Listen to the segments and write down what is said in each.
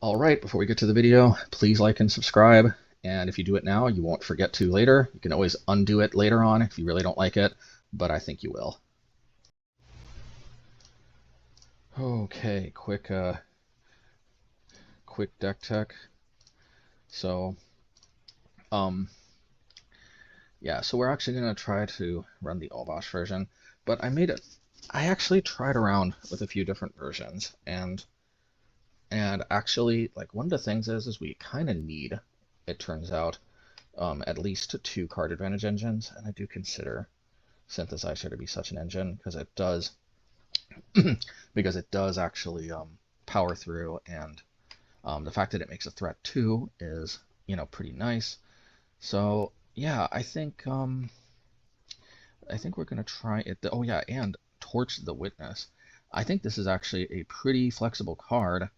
Alright, before we get to the video, please like and subscribe. And if you do it now, you won't forget to later. You can always undo it later on if you really don't like it, but I think you will. Okay, quick deck tech. So, yeah, so we're actually going to try to run the Obosh version, but I actually tried around with a few different versions, and actually, like, one of the things is we kind of need, it turns out, at least two card advantage engines, and I do consider Synthesizer to be such an engine because it does actually power through, and the fact that it makes a threat too is pretty nice. So yeah, I think we're gonna try it. Oh yeah, and Torch the Witness. I think this is actually a pretty flexible card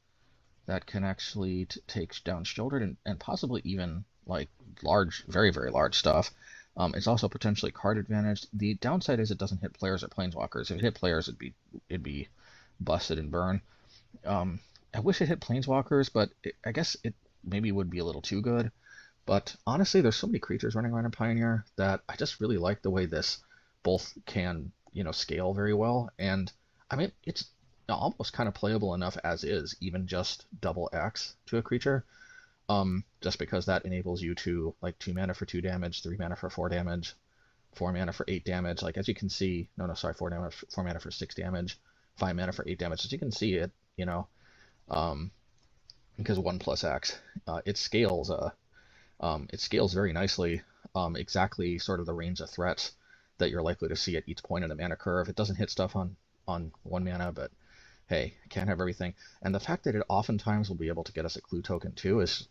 that can actually take down shouldered and possibly even like large, very, very large stuff. It's also potentially card advantage. The downside is it doesn't hit players or planeswalkers. If it hit players, it'd be busted and burn. I wish it hit planeswalkers, but I guess it maybe would be a little too good. But honestly, there's so many creatures running around in Pioneer that I just really like the way this both can, scale very well. And I mean, it's almost kind of playable enough as is, even just double X to a creature. Just because that enables you to, like, 2 mana for 2 damage, 3 mana for 4 damage, 4 mana for 8 damage. Like, as you can see, no, sorry, 4 mana for 6 damage, 5 mana for 8 damage. As you can see, um, because 1 plus X, it scales very nicely, exactly sort of the range of threats that you're likely to see at each point in the mana curve. It doesn't hit stuff on 1 mana, but hey, can't have everything. And the fact that it oftentimes will be able to get us a clue token too is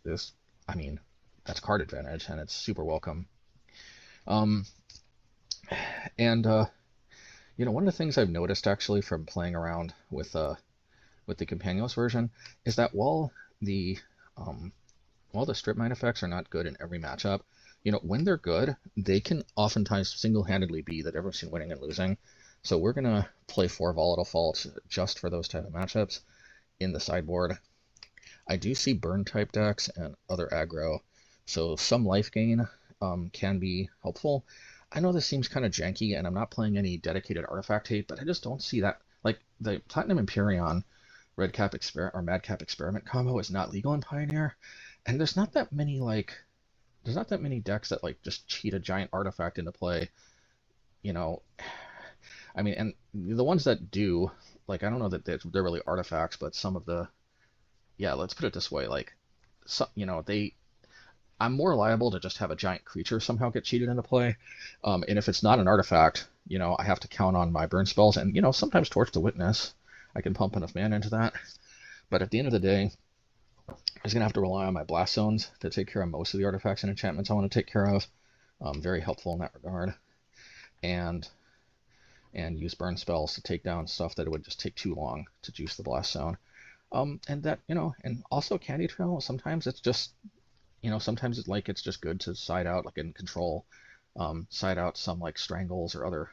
I mean, that's card advantage, and it's super welcome. Um, and one of the things I've noticed actually from playing around with the Companions version is that while the strip mine effects are not good in every matchup, when they're good, they can oftentimes single-handedly be the difference between winning and losing. So we're going to play 4 Volatile Faults just for those type of matchups in the sideboard. I do see burn-type decks and other aggro, so some life gain can be helpful. I know this seems kind of janky, and I'm not playing any dedicated artifact hate, but I just don't see that. Like, the Platinum Empyrean Madcap Experiment combo is not legal in Pioneer, and there's not that many decks that like just cheat a giant artifact into play. I mean, and the ones that do, like, I don't know that they're really artifacts, but some of the, yeah, let's put it this way, like, I'm more liable to just have a giant creature somehow get cheated into play, and if it's not an artifact, I have to count on my burn spells, and sometimes Torch the Witness. I can pump enough mana into that, but at the end of the day, I'm just gonna have to rely on my blast zones to take care of most of the artifacts and enchantments I want to take care of. Very helpful in that regard, and use burn spells to take down stuff that it would just take too long to juice the blast zone. And that, and also Candy Trail, sometimes it's just, sometimes it's just good to side out, like in control, side out some like Strangles or other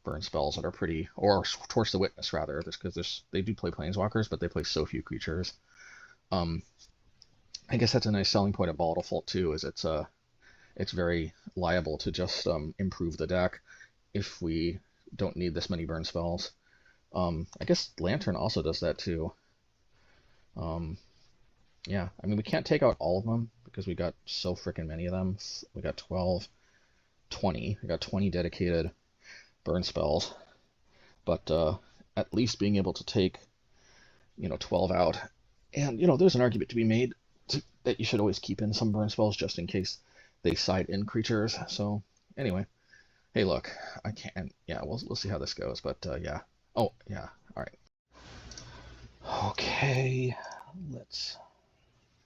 burn spells that are pretty, or Torch the Witness rather, just because they do play planeswalkers, but they play so few creatures. I guess that's a nice selling point of Volatile Fault too, is it's very liable to just improve the deck if we don't need this many burn spells. I guess Lantern also does that too. Yeah, I mean, we can't take out all of them because we got so freaking many of them. We got 12, 20. We got 20 dedicated burn spells, but at least being able to take 12 out, and there's an argument to be made that you should always keep in some burn spells just in case they side in creatures. So anyway, hey, look, I can't. Yeah, we'll see how this goes, but yeah. Oh yeah, all right. Okay, let's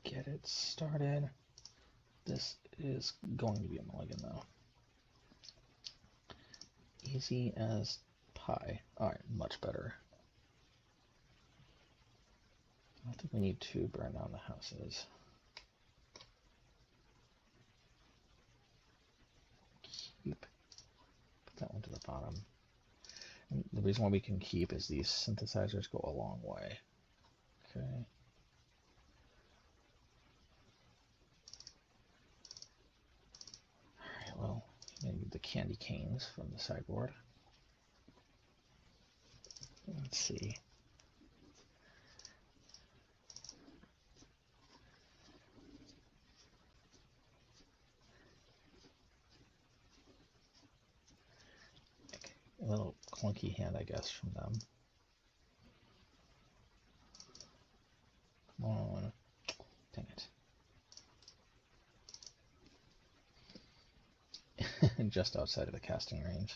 get it started. This is going to be a mulligan though. Easy as pie. Alright, much better. I don't think we need to burn down the houses. Keep. Put that one to the bottom. And the reason why we can keep is these synthesizers go a long way. Okay. remains from the sideboard. Let's see. A little clunky hand, I guess, from them. Come on. Dang it. Just outside of the casting range.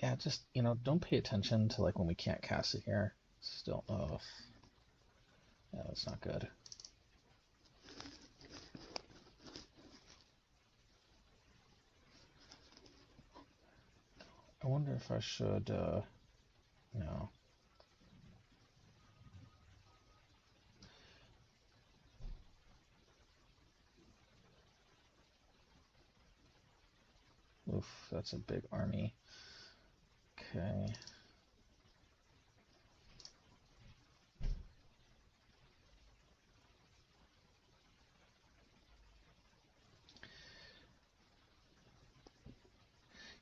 Yeah, just, you know, don't pay attention to, like, when we can't cast it here. Still, oh. Yeah, that's not good. I wonder if I should, no. Oof, that's a big army. Okay.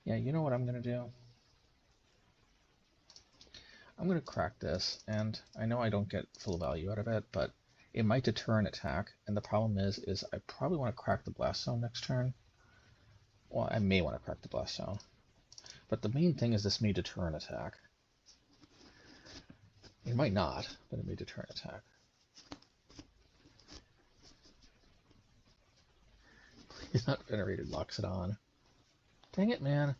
Yeah, you know what I'm going to do? I'm going to crack this, and I know I don't get full value out of it, but it might deter an attack, and the problem is I probably want to crack the Blast Zone next turn. Well, I may want to crack the Blast Zone. But the main thing is this may deter an attack. It might not, but it may deter an attack. Please not venerated, locks it on. Dang it, man.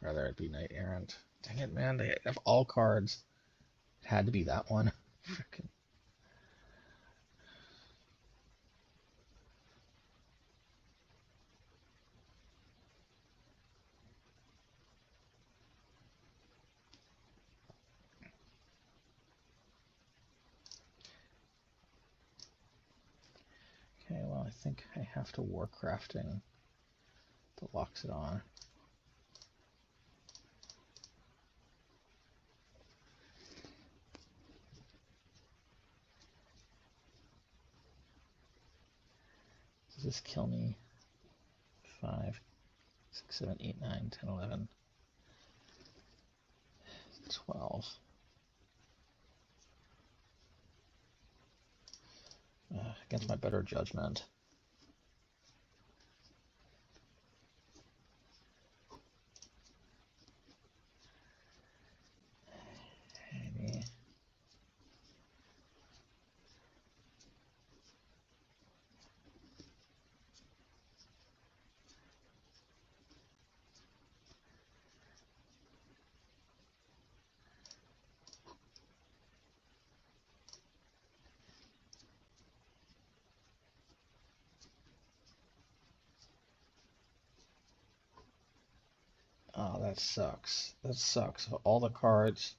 Rather it be Knight Errant. Dang it, man. They have all cards. It had to be that one. Frickin'. Okay, well, I think I have to Warcrafting that locks it on. Does this kill me? 5, 6, 7, 8, 9, 10, 11, 12. Against my better judgment. Maybe. Oh, that sucks. That sucks. Of all the cards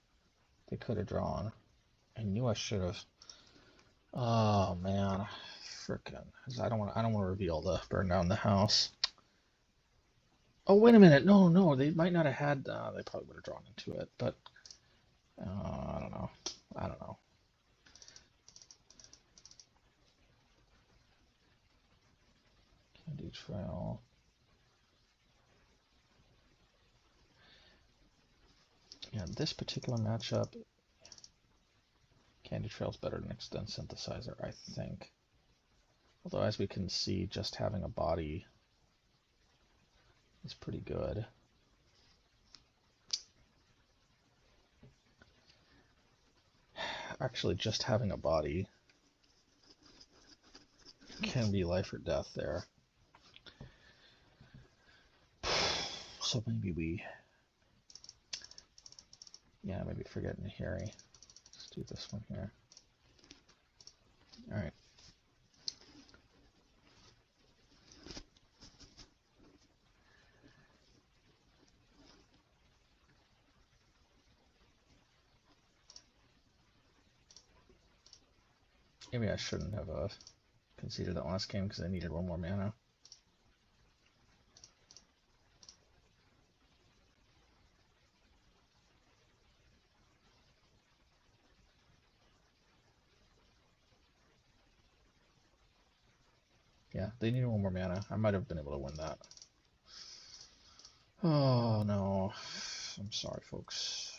they could have drawn, I knew I should have. Oh man, frickin'! I don't want to reveal the burn down the house. Oh wait a minute, no, they might not have had. They probably would have drawn into it, but I don't know. I don't know. Candy Trail. Yeah, this particular matchup, Candy Trail's better than Experimental Synthesizer, I think. Although, as we can see, just having a body is pretty good. Actually, just having a body can be life or death there. So maybe we... Yeah, maybe forget Nahiri. Let's do this one here. Alright. Maybe I shouldn't have conceded that last game because I needed one more mana. Yeah, they needed one more mana. I might have been able to win that. Oh no. I'm sorry, folks.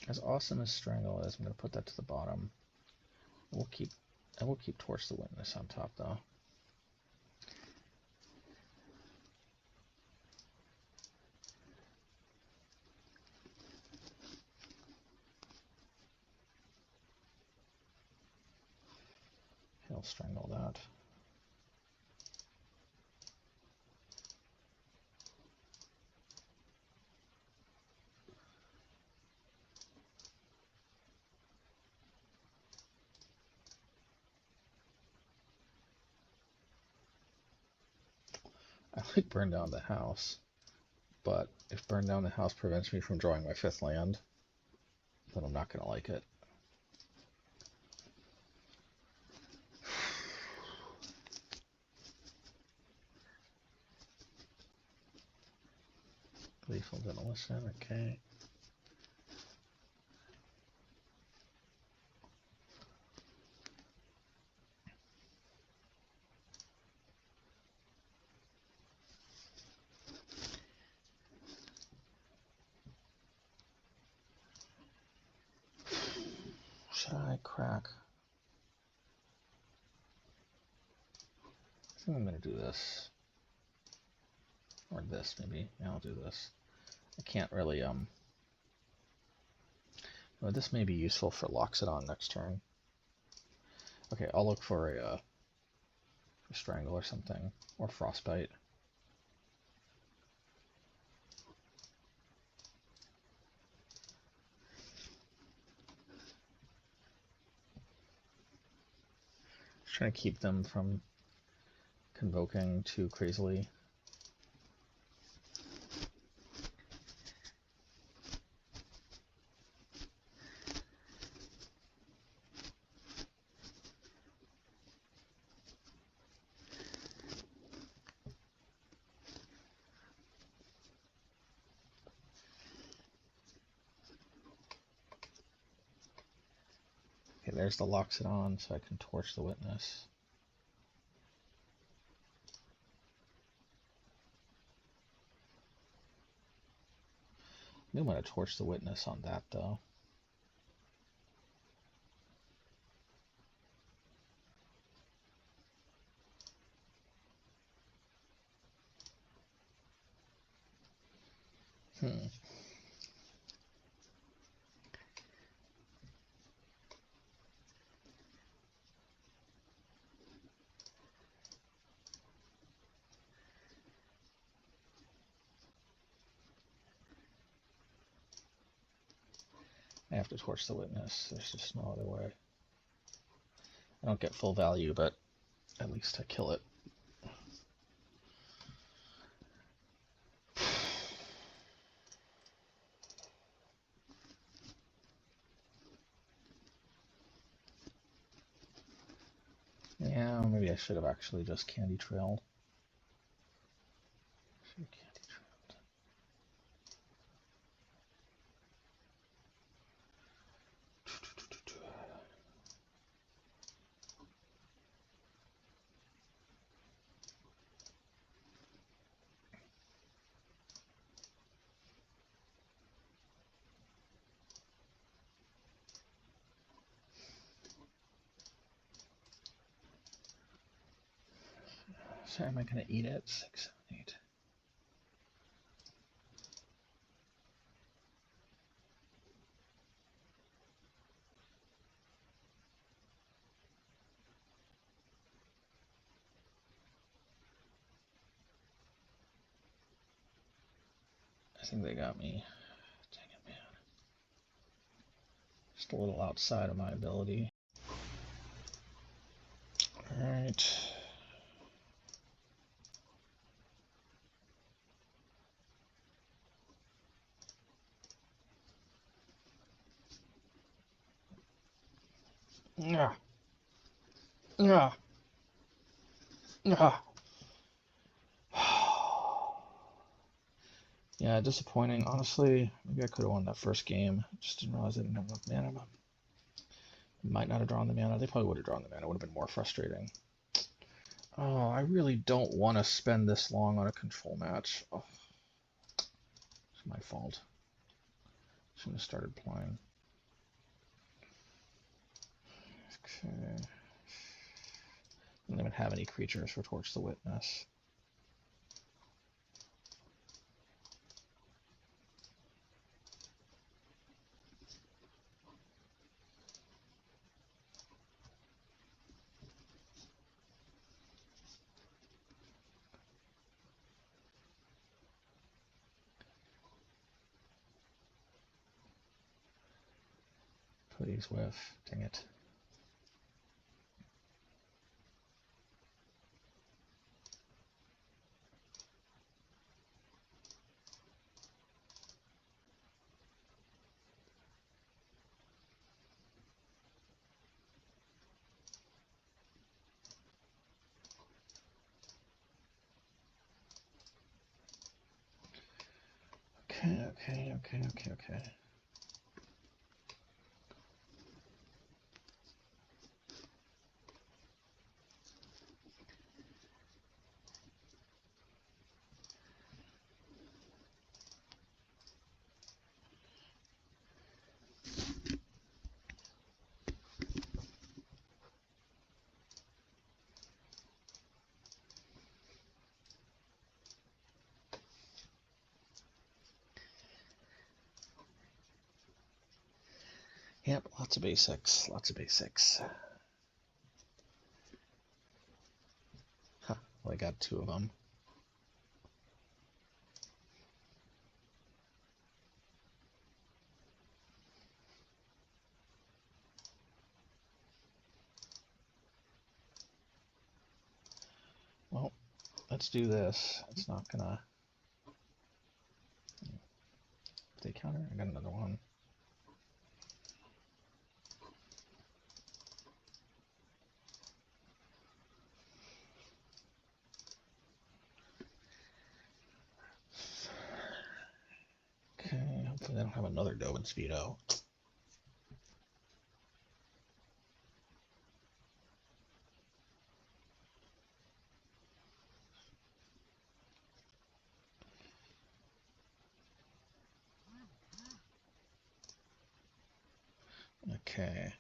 As awesome as Strangle is, I'm gonna put that to the bottom. We'll keep Torch the Witness on top though. He'll strangle that. I like burn down the house, but if burn down the house prevents me from drawing my 5th land, then I'm not gonna like it. Lethal Demolition, okay. Should I crack? I think I'm gonna do this. Or this, maybe. Yeah, I'll do this. I can't really, well, this may be useful for Loxodon next turn. Okay, I'll look for a Strangle or something, or Frostbite. Just trying to keep them from convoking too crazily. Okay, there's the Loxodon, so I can Torch the Witness. I'm going to Torch the Witness on that, though. I have to Torch the Witness. There's just no other way. I don't get full value, but at least I kill it. Yeah, maybe I should have actually just Candy Trailed. Should have Candy Trailed. So am I going to eat it? 6, 7, 8. I think they got me. Dang it, man. Just a little outside of my ability. Alright. Yeah. Yeah. Yeah. Yeah, disappointing. Honestly, maybe I could have won that first game. Just didn't realize I didn't have enough mana. Might not have drawn the mana. They probably would have drawn the mana. It would have been more frustrating. Oh, I really don't want to spend this long on a control match. Oh, it's my fault. Shouldn't have started playing. Okay. I don't even have any creatures for Torch the Witness. Please whiff. Dang it. Okay. Yep, lots of basics, Huh, well, I got two of them. Well, let's do this. It's not gonna... If they counter, I got another one. Okay, hopefully they don't have another Dovin Speedo. Okay.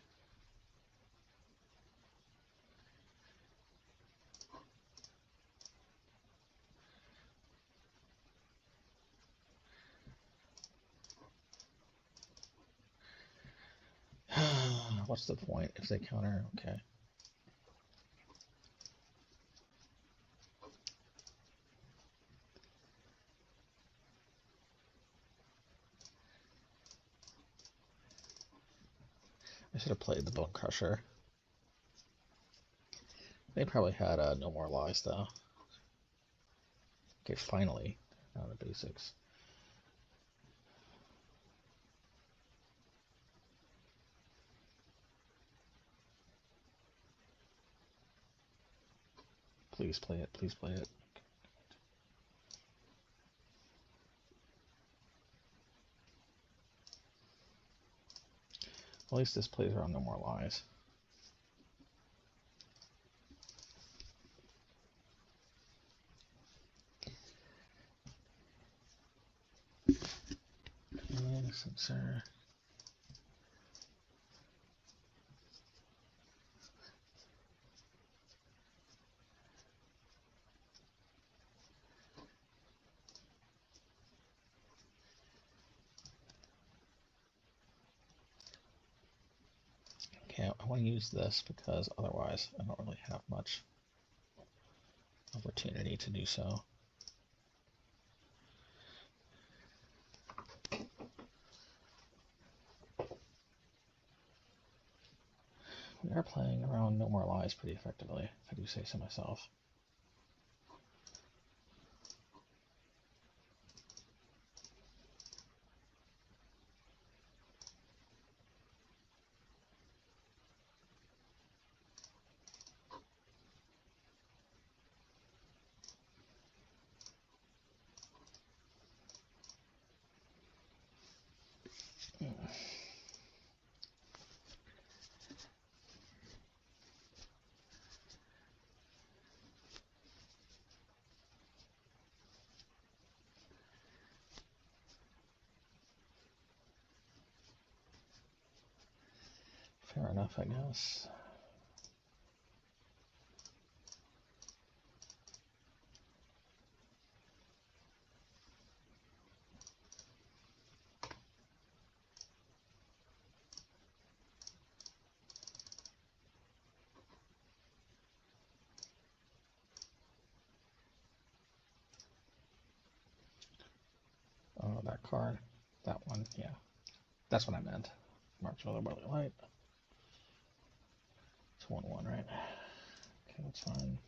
What's the point if they counter? Okay. I should have played the Bonecrusher. They probably had No More Lies, though. Okay, finally. Now the basics. Please play it, please play it. At least this plays around No More Lies. Sensor. Okay, I want to use this because otherwise I don't really have much opportunity to do so. We are playing around No More Lies pretty effectively, if I do say so myself. Fair enough, I guess. Oh, that card. That one, yeah. That's what I meant. Marks Weather Barley Light. It's 1/1, right? Okay, that's fine.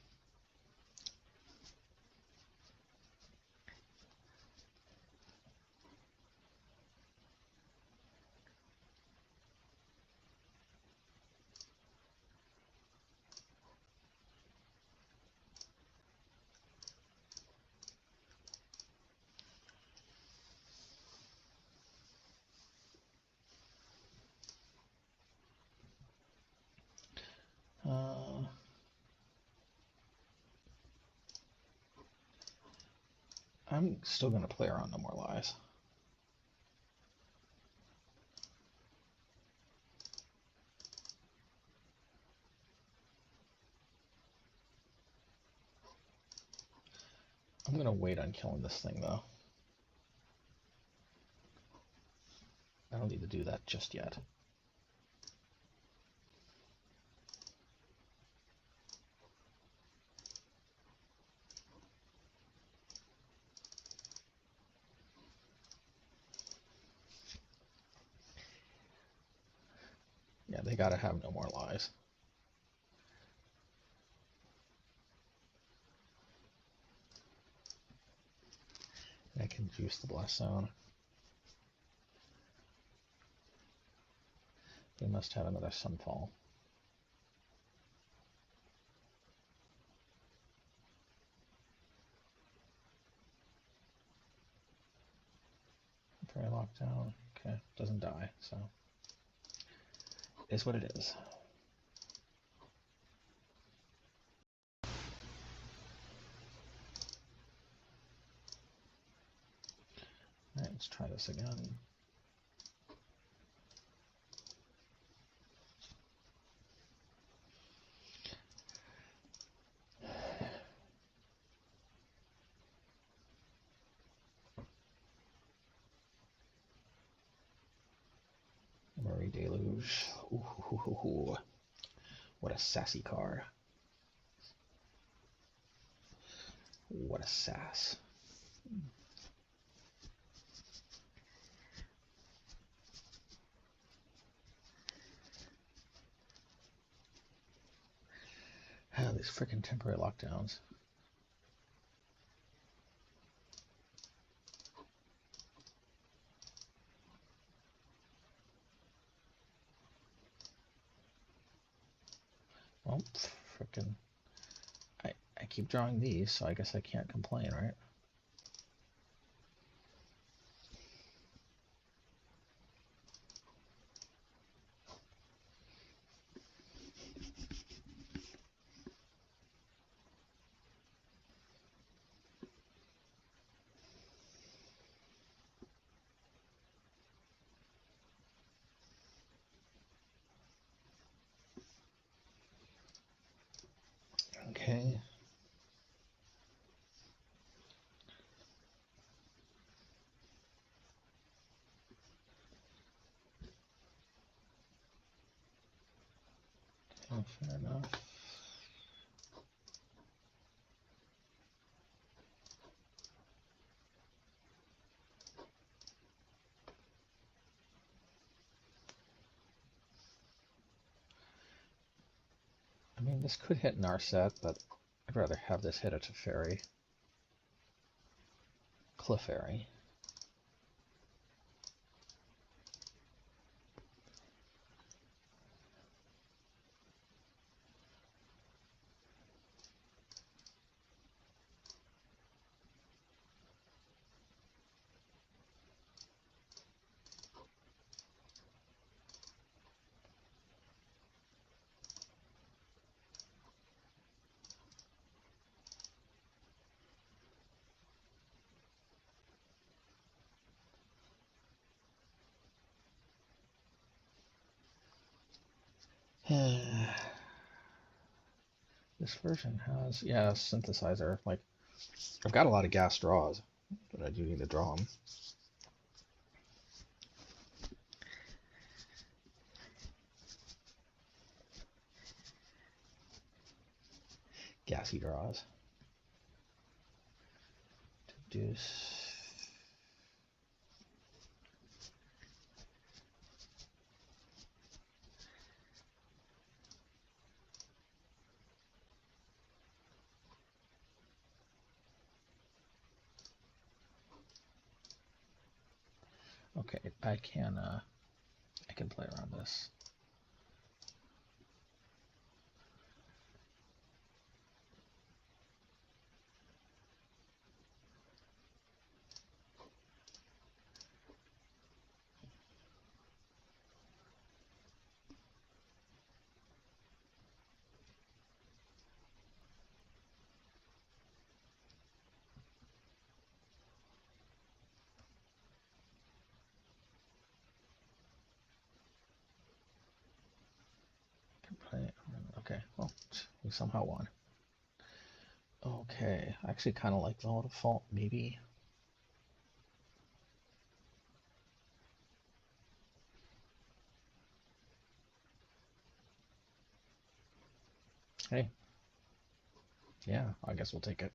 I'm still going to play around No More Lies. I'm going to wait on killing this thing, though. I don't need to do that just yet. Yeah, they gotta have No More Lies. I can juice the Blast Zone. They must have another Sunfall. Very locked down. Okay, doesn't die, so it is what it is. Alright, let's try this again. Murray Deluge. Ooh, what a sassy card. What a sass. Ah, these freaking temporary lockdowns. Well, freaking, I keep drawing these, so I guess I can't complain, right? Okay. Oh, fair enough. I mean, this could hit Narset, but I'd rather have this hit a Teferi. Clefairy. This version has, yeah, a synthesizer. Like, I've got a lot of gas draws, but I do need to draw them. Gassy draws. Deduce. Okay, I can play around this. Okay, well, we somehow won. Okay, I actually kind of like Volatile Fault, maybe. Hey. Yeah, I guess we'll take it.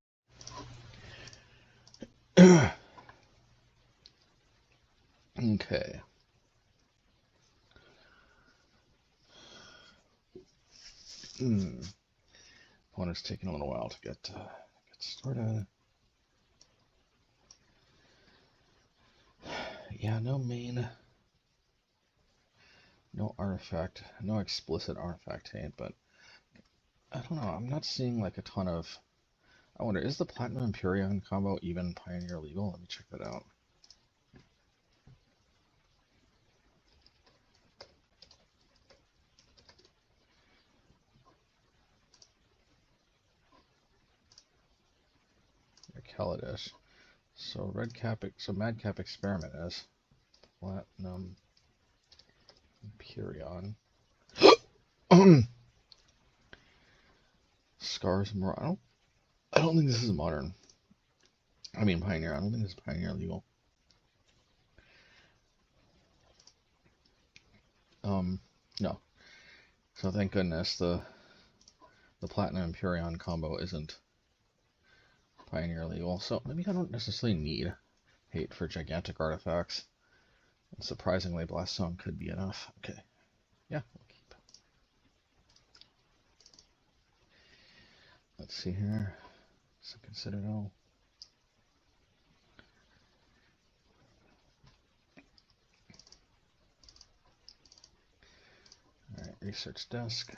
Okay. Opponent's taking a little while to get started. Yeah, no main, no artifact, no explicit artifact taint, but I don't know. I'm not seeing like a ton of. I wonder, is the Platinum Empyrean combo even Pioneer legal? Let me check that out. Kaladesh. So Madcap Experiment is Platinum Empyrean. Scars more. I don't think this is modern. I mean Pioneer. I don't think this is Pioneer legal. No. So thank goodness the Platinum Empyrean combo isn't Pioneer legal. So maybe I don't necessarily need hate for gigantic artifacts. And surprisingly, Blast Zone could be enough. Okay. Yeah, we'll keep. Let's see here. So consider all. Alright, research desk.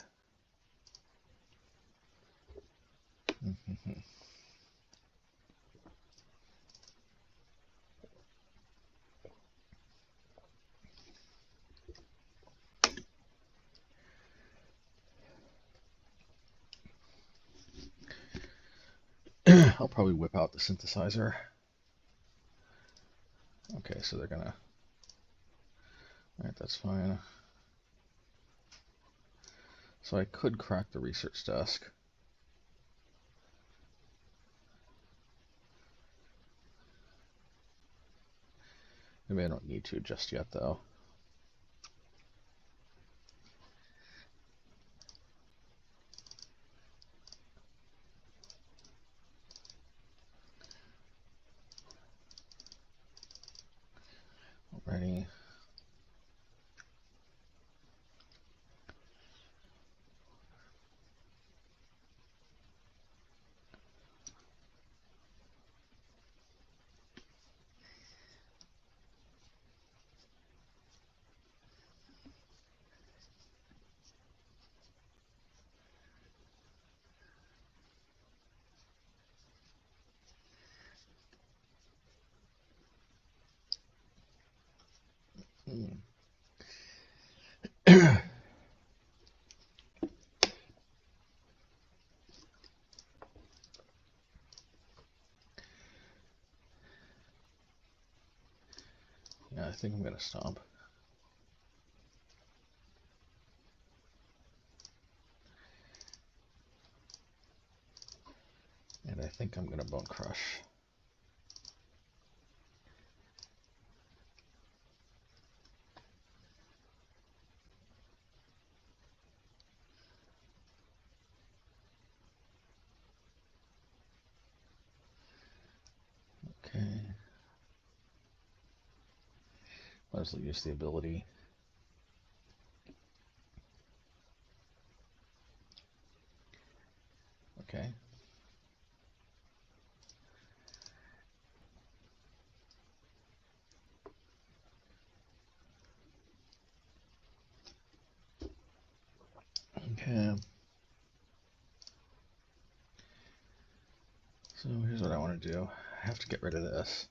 I'll probably whip out the synthesizer. Okay, so they're gonna. Alright, that's fine. So I could crack the research desk. Maybe I don't need to just yet, though. Alrighty. Yeah, I think I'm gonna stomp. think I'm gonna Bone Crush. Okay. Might as well use the ability. Okay. Okay. So here's what I want to do. I have to get rid of this.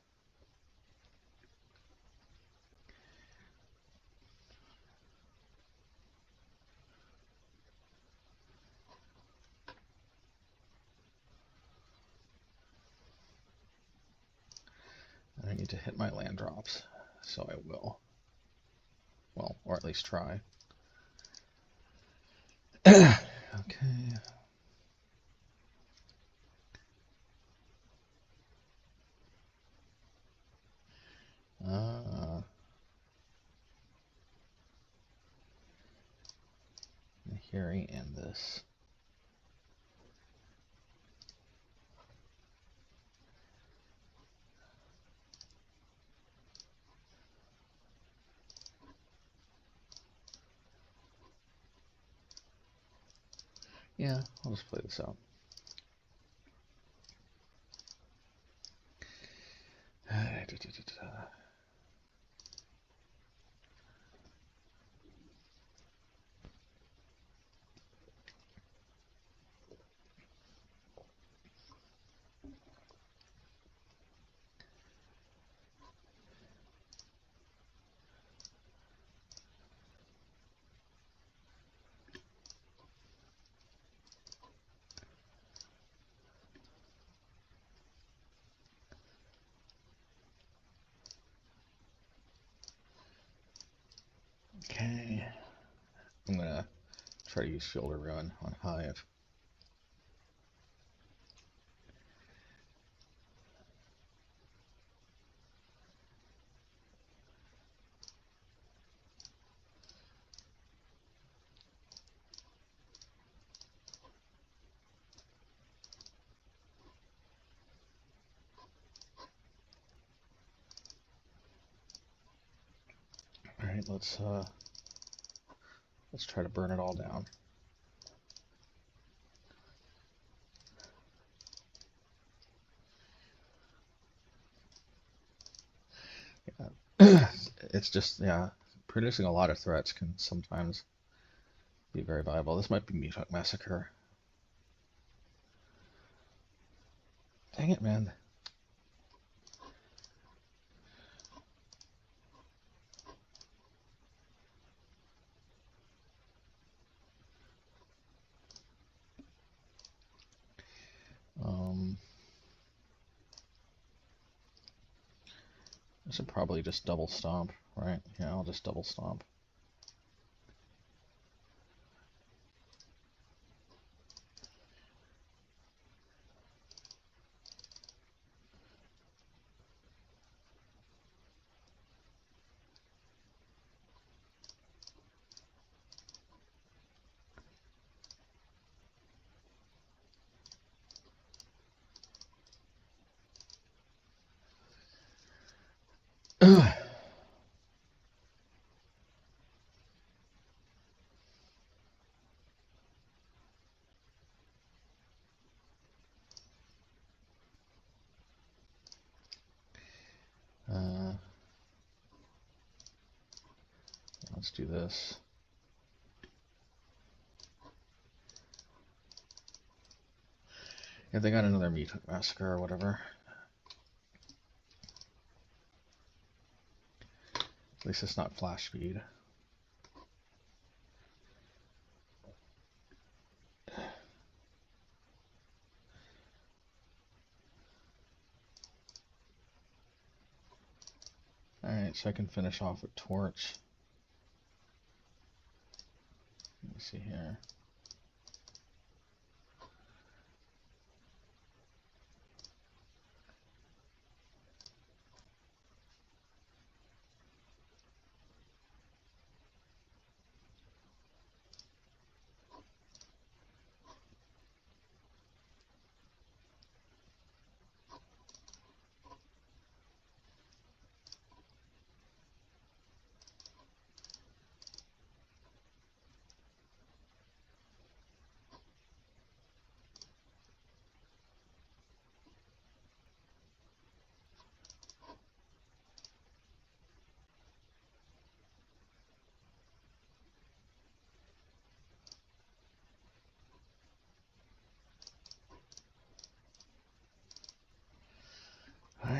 I need to hit my land drops, so I will. Well, or at least try. Okay. Nahiri and this. Yeah, I'll just play this out. Okay. I'm gonna try to use Field of Ruin on Hive. Alright, let's try to burn it all down. Yeah. It's just, yeah, producing a lot of threats can sometimes be very viable. This might be Meathook Massacre. Dang it, man. I should probably just double stomp, right? Yeah, I'll just double stomp. Let's do this. Yeah, they got another Meathook Massacre or whatever. At least it's not flash speed. Alright, so I can finish off with Torch. Let me see here.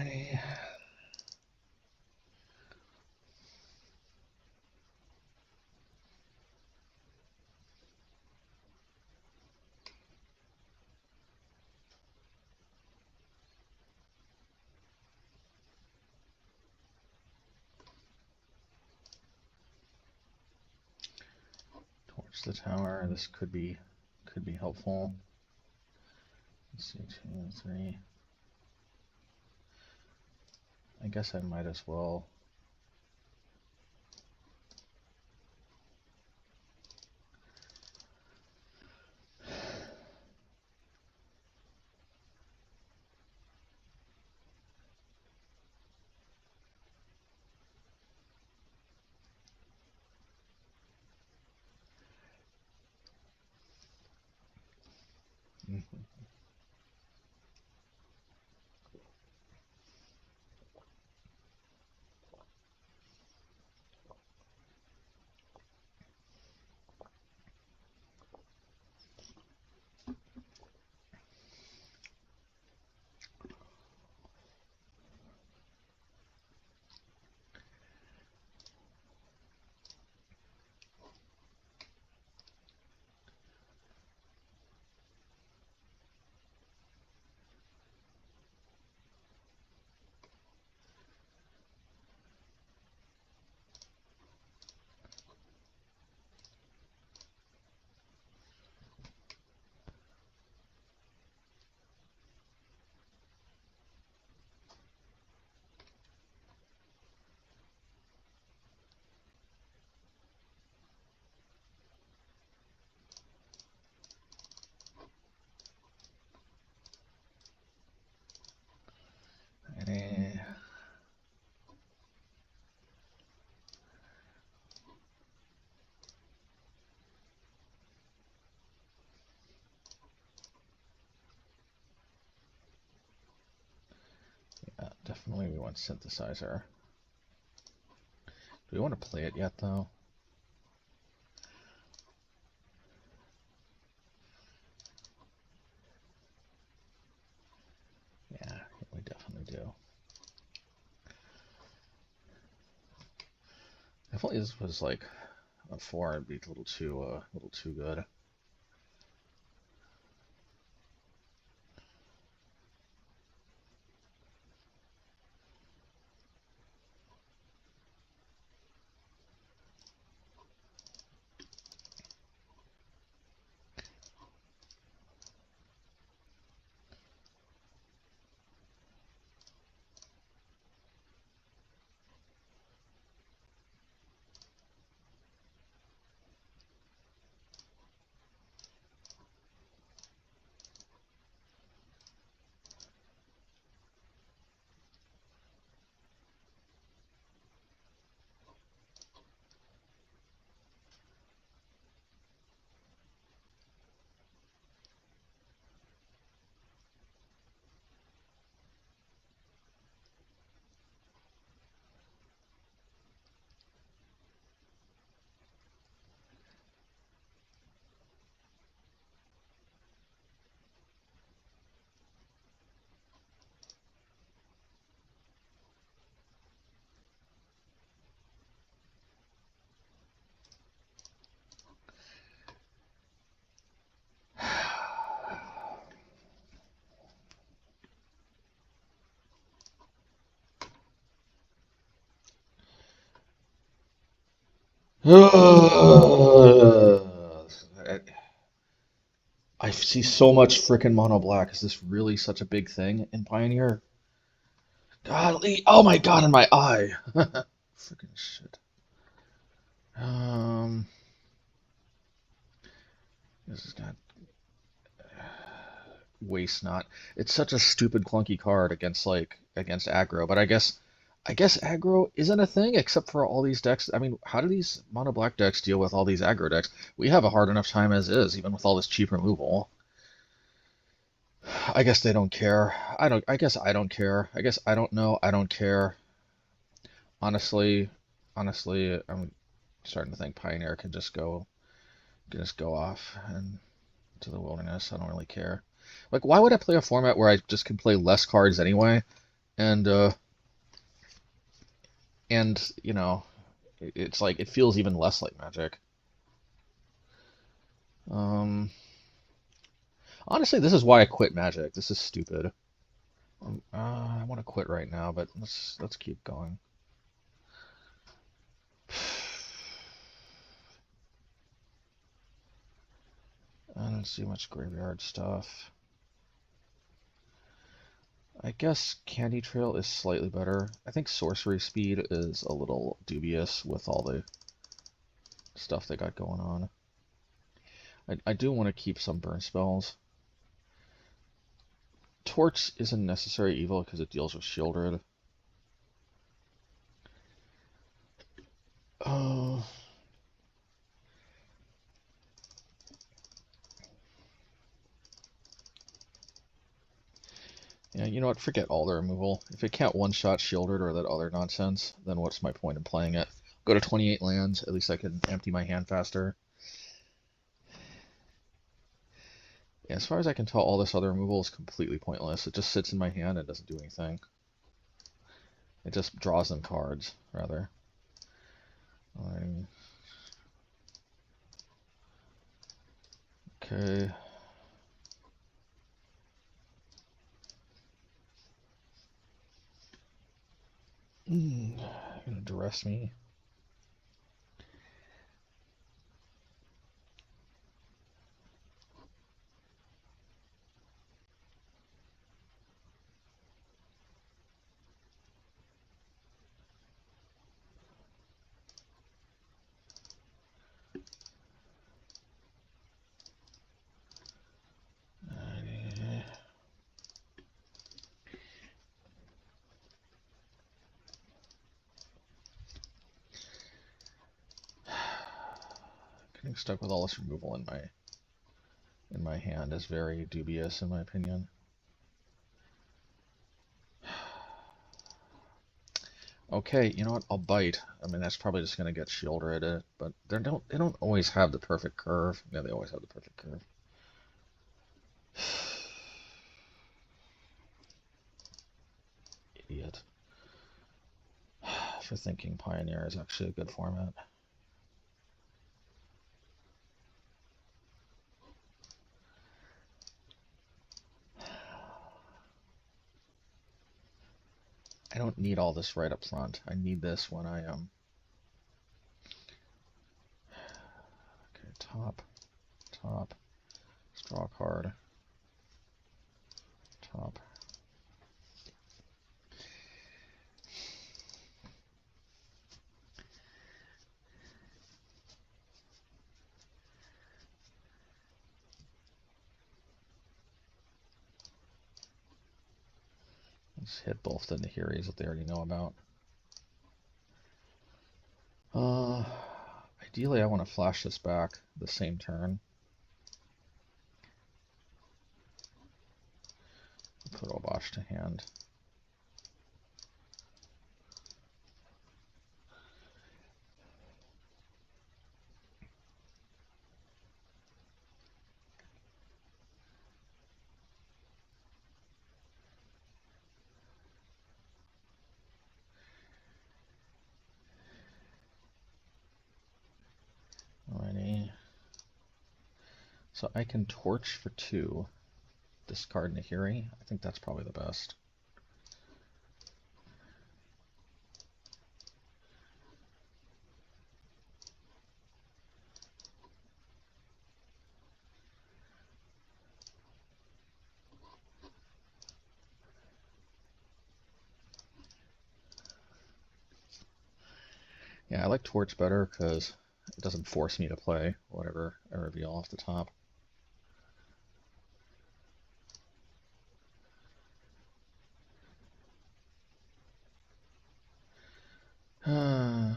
Alrighty. Towards the tower. This could be helpful. Let's see, 2, 3. I guess I might as well. Alrighty. Yeah, definitely we want Synthesizer. Do we want to play it yet, though? Yeah, we definitely do. Definitely, this was like a 4. It'd be a little too good. I see so much freaking mono black. Is this really such a big thing in Pioneer? Golly, oh my god, in my eye. Freaking shit. Um, this is not waste not. It's such a stupid clunky card against aggro, but I guess aggro isn't a thing except for all these decks. I mean, how do these mono black decks deal with all these aggro decks? We have a hard enough time as is, even with all this cheap removal. I guess they don't care. I guess I don't care. I guess I don't know. I don't care. Honestly, I'm starting to think Pioneer can just go off and to the wilderness. I don't really care. Like, why would I play a format where I just can play less cards anyway, And you know, it's like it feels even less like Magic. Honestly, this is why I quit Magic. This is stupid. I want to quit right now, but let's keep going. I don't see much graveyard stuff. I guess Candy Trail is slightly better. I think Sorcery Speed is a little dubious with all the stuff they got going on. I do want to keep some burn spells. Torch isn't necessary evil because it deals with Shieldred. Oh. Yeah, you know what? Forget all the removal. If it can't one-shot Shieldred or that other nonsense, then what's my point in playing it? Go to 28 lands. At least I can empty my hand faster. Yeah, as far as I can tell, all this other removal is completely pointless. It just sits in my hand and doesn't do anything. It just draws them cards, rather. Okay. Gonna duress me. Getting stuck with all this removal in my hand is very dubious, in my opinion. Okay, you know what? I'll bite. I mean, that's probably just gonna get Shieldred, but they don't always have the perfect curve. Yeah, they always have the perfect curve. Idiot. For thinking Pioneer is actually a good format. I don't need all this right up front. I need this when I am. Okay, top. Let's draw a card. Top. Let's hit both the Nahiris that they already know about. Ideally, I want to flash this back the same turn. Put Obosh to hand. Alrighty. So I can torch for 2. Discard Nahiri. I think that's probably the best. Yeah, I like Torch better because it doesn't force me to play whatever I reveal off the top.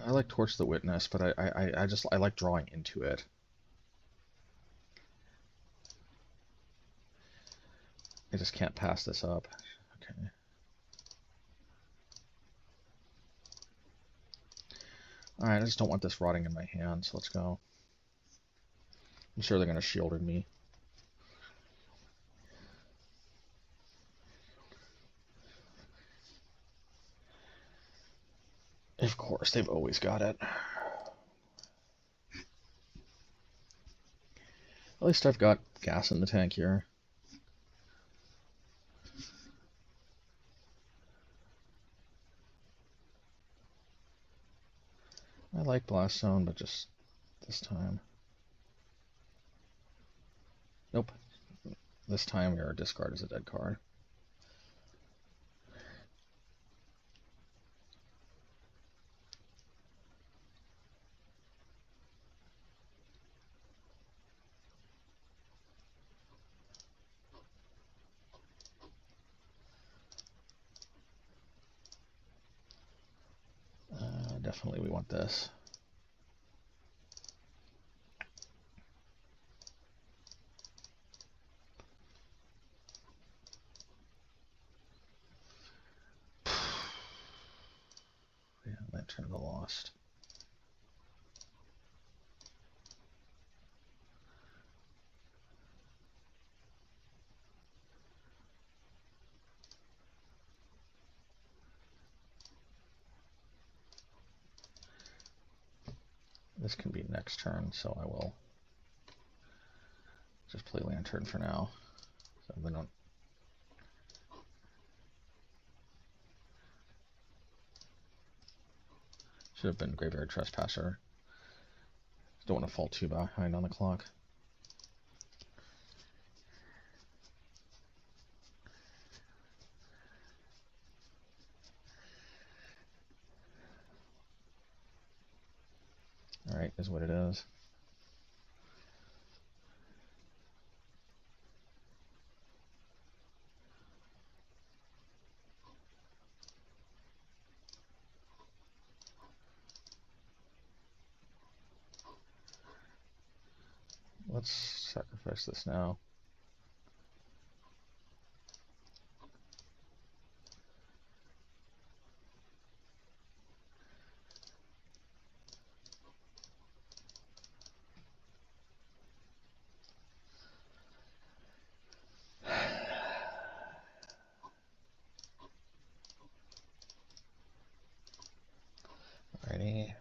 I like Torch the Witness, but I like drawing into it. I just can't pass this up. Okay. Alright, I just don't want this rotting in my hand, so let's go. I'm sure they're going to Shieldred me. Of course, they've always got it. At least I've got gas in the tank here. I like Blast Zone, but just this time. Nope. This time your discard is a dead card. Definitely we want this. Yeah, Lantern of the Lost. This can be next turn, so I will just play Lantern for now. So they don't. Should have been Graveyard Trespasser. Don't want to fall too behind on the clock. Alright, is what it is. Let's sacrifice this now. Alrighty.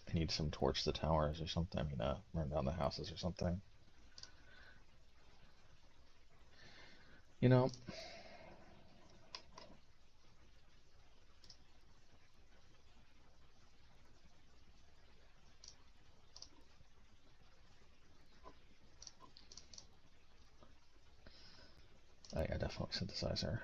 I need some torch the towers or something. I mean, burn down the houses or something. You know, oh yeah, definitely synthesizer.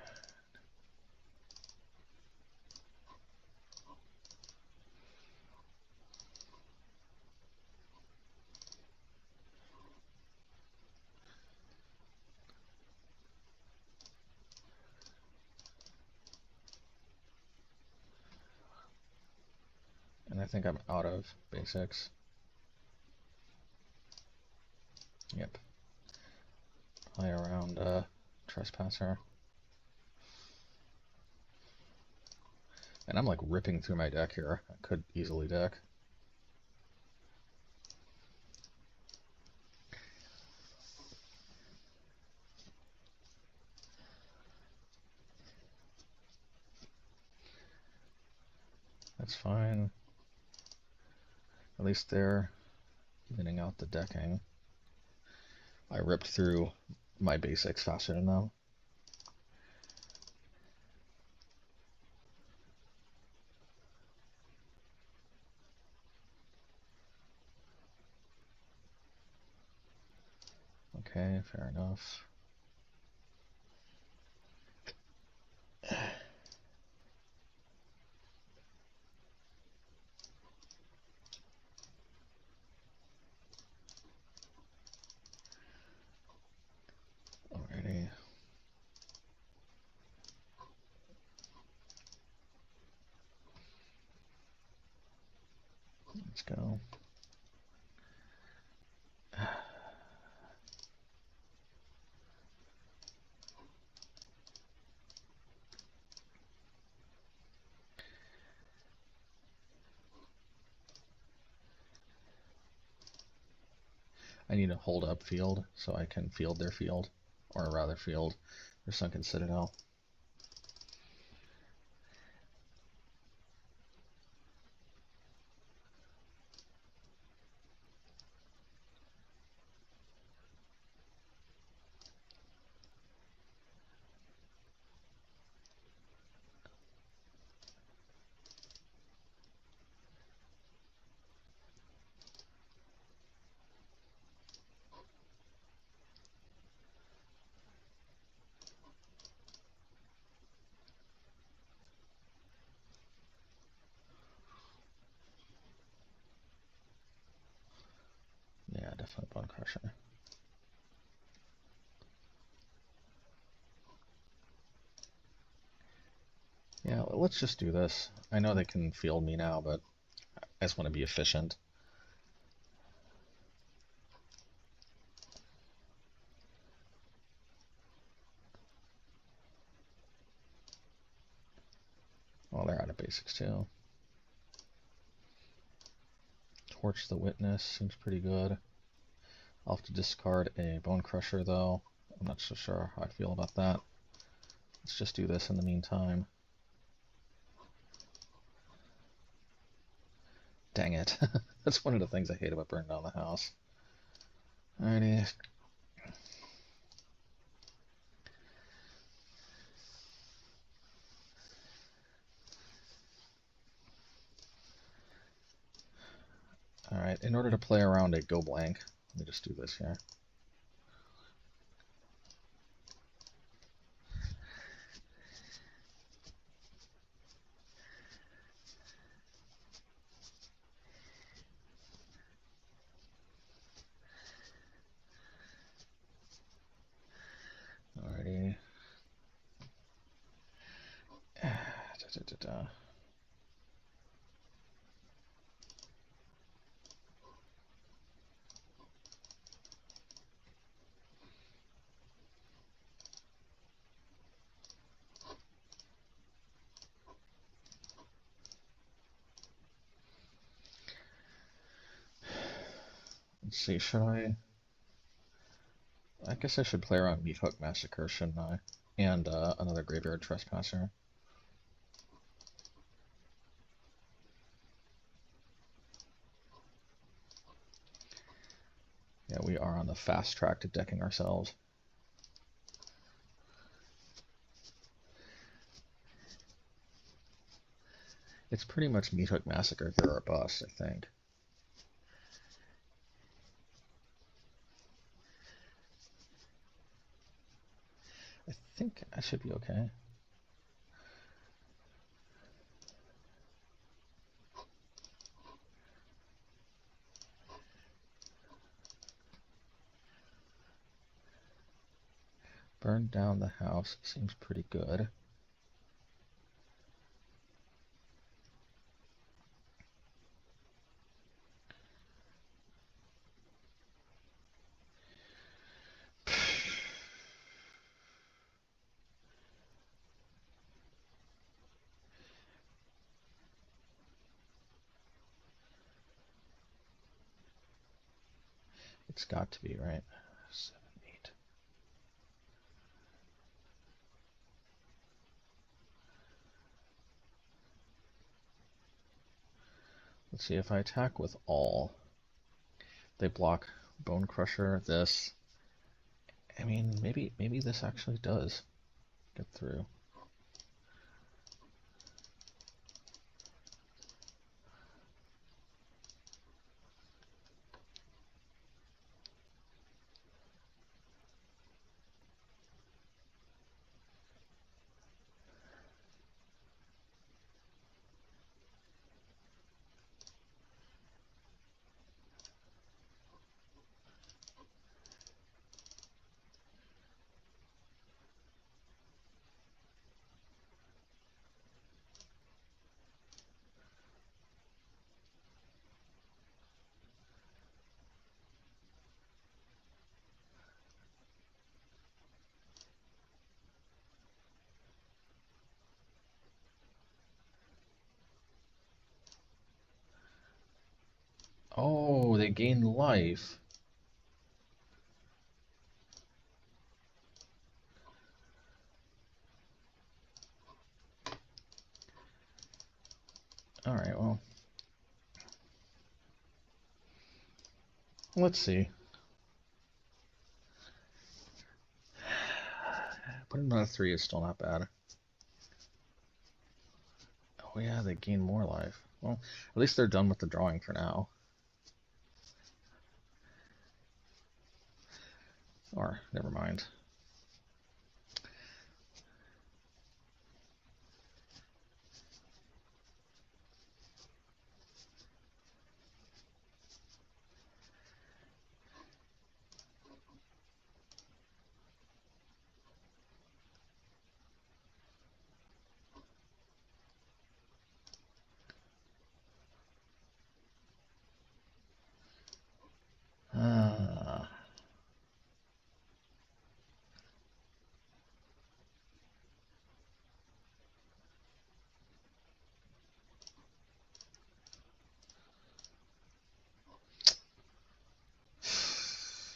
And I think I'm out of basics. Yep. Play around Trespasser. And I'm like ripping through my deck here. I could easily deck. That's fine. At least they're evening out the decking. I ripped through my basics faster than them. Okay, fair enough. Alrighty. Let's go. I need a hold up field so I can field their field. or rather field, or Sunken Citadel. Yeah, definitely Bonecrusher. Yeah, let's just do this. I know they can field me now, but I just want to be efficient. Well, they're out of basics too. Torch the Witness seems pretty good. I'll have to discard a Bonecrusher though. I'm not so sure how I feel about that. Let's just do this in the meantime. Dang it. That's one of the things I hate about burning down the house. Alrighty. Alright, in order to play around a go blank, let me just do this here. Alrighty. Let's see, should I guess I should play around Meathook Massacre, shouldn't I? And another Graveyard Trespasser. Yeah, we are on the fast track to decking ourselves. It's pretty much Meathook Massacre here or bust, I think. I think I should be okay. Burn down the house seems pretty good. It's got to be, right? 7, 8. Let's see, if I attack with all, they block Bonecrusher, this. I mean, maybe this actually does get through. Oh, they gain life. Alright, well. Let's see. Putting on a 3 is still not bad. Oh yeah, they gain more life. Well, at least they're done with the drawing for now. Or, never mind.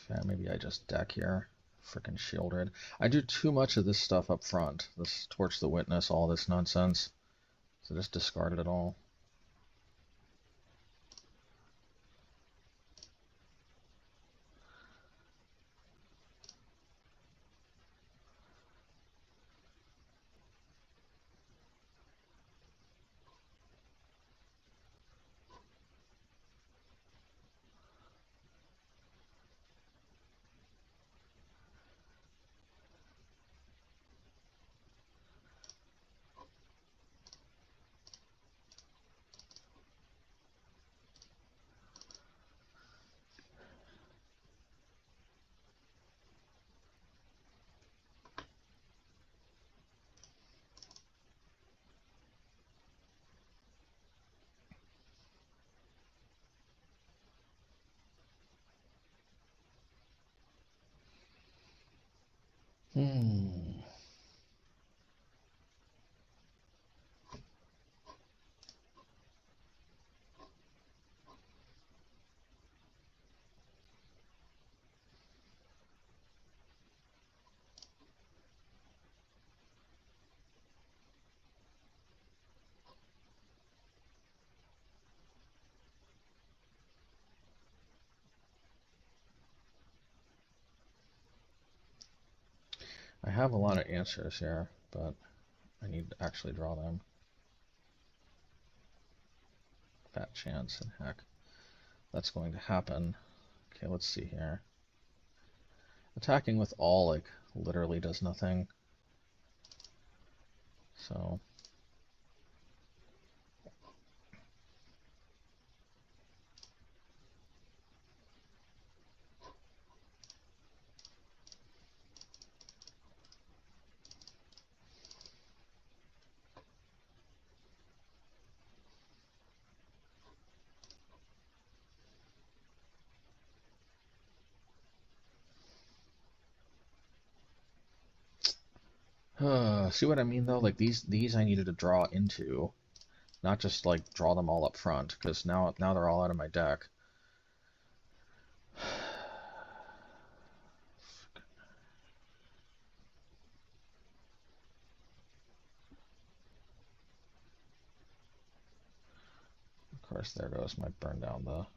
Yeah, maybe I just deck here. Frickin' shielded. I do too much of this stuff up front. This Torch the Witness, all this nonsense. So just discard it all. I have a lot of answers here, but I need to actually draw them. Fat chance, and heck, that's going to happen. Okay, let's see here. Attacking with all, like, literally does nothing. So... see what I mean though? Like these I needed to draw into, not just like draw them all up front, because now they're all out of my deck. Of course, there goes my burn down the...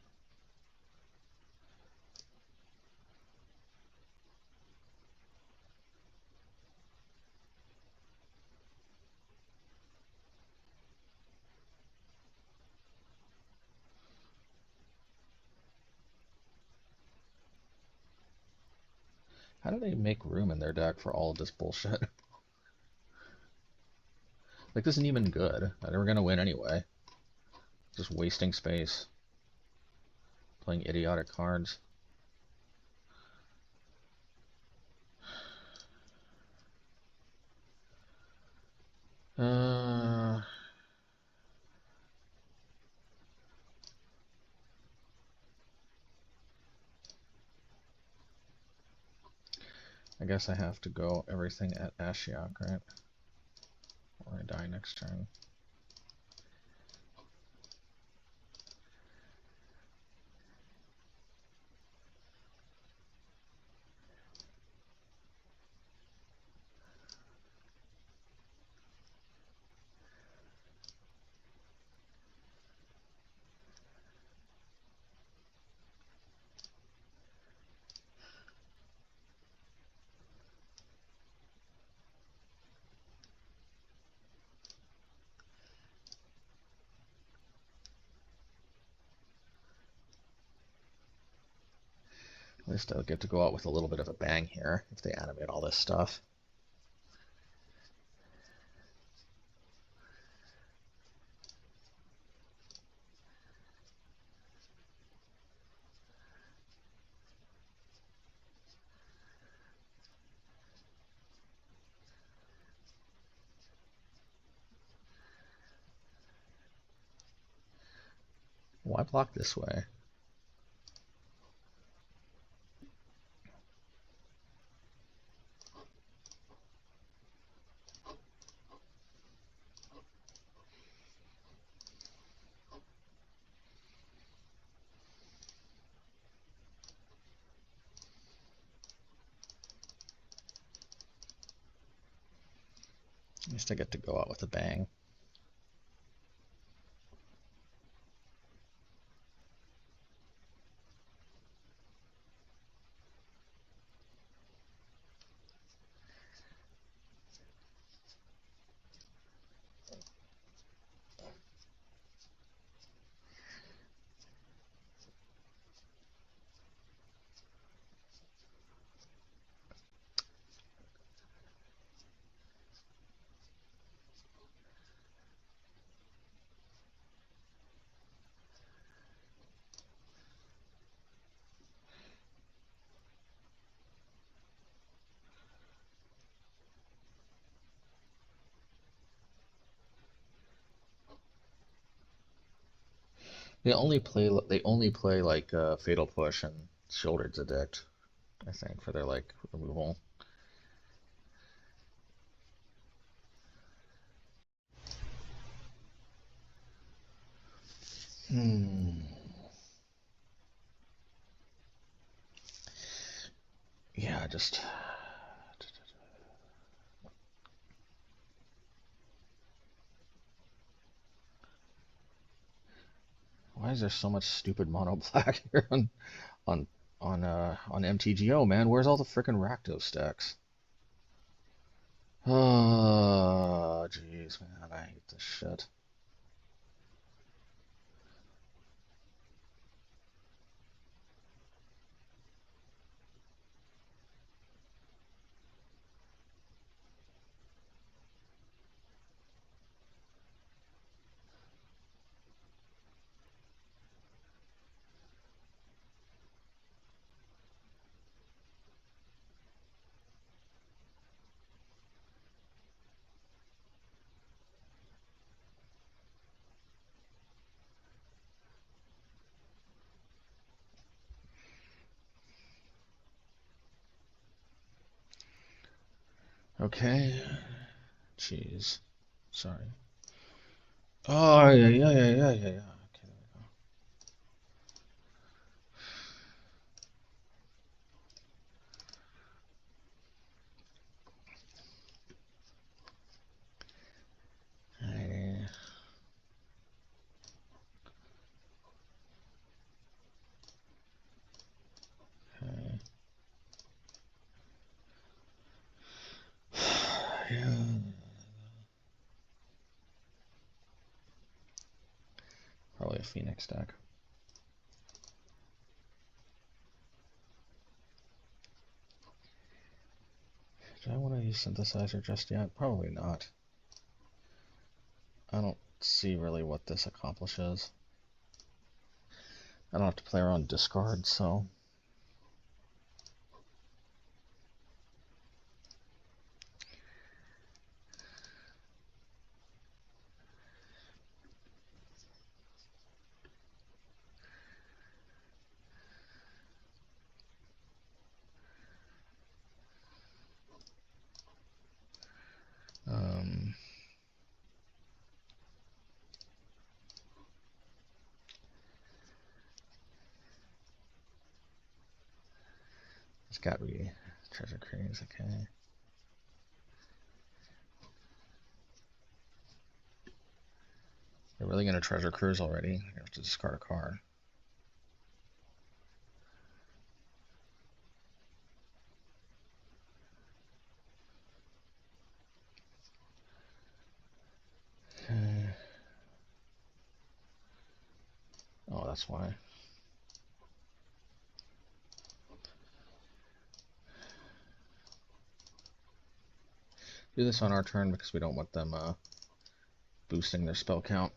How do they make room in their deck for all of this bullshit? Like, this isn't even good. They were gonna win anyway. Just wasting space. Playing idiotic cards. I guess I have to go everything at Ashiok, right? Or I die next turn. At least I'll get to go out with a little bit of a bang here if they animate all this stuff. Why block this way? At least I get to go out with a bang. They only play like Fatal Push and Shouldered Addict, I think, for their like removal. Yeah, just why is there so much stupid mono black here on on MTGO, man? Where's all the frickin' Rakdos stacks? Oh, jeez, man, I hate this shit. Okay, jeez, sorry. Oh, yeah, yeah, yeah, yeah, yeah, yeah. Okay, there we go. Alrighty. Okay. Yeah. Probably a Phoenix deck. Do I want to use Synthesizer just yet? Probably not. I don't see really what this accomplishes. I don't have to play around discard, so. It's got to be Treasure Cruise, okay. They're really gonna Treasure Cruise already. I have to discard a card. Okay. Oh, that's why. do this on our turn because we don't want them boosting their spell count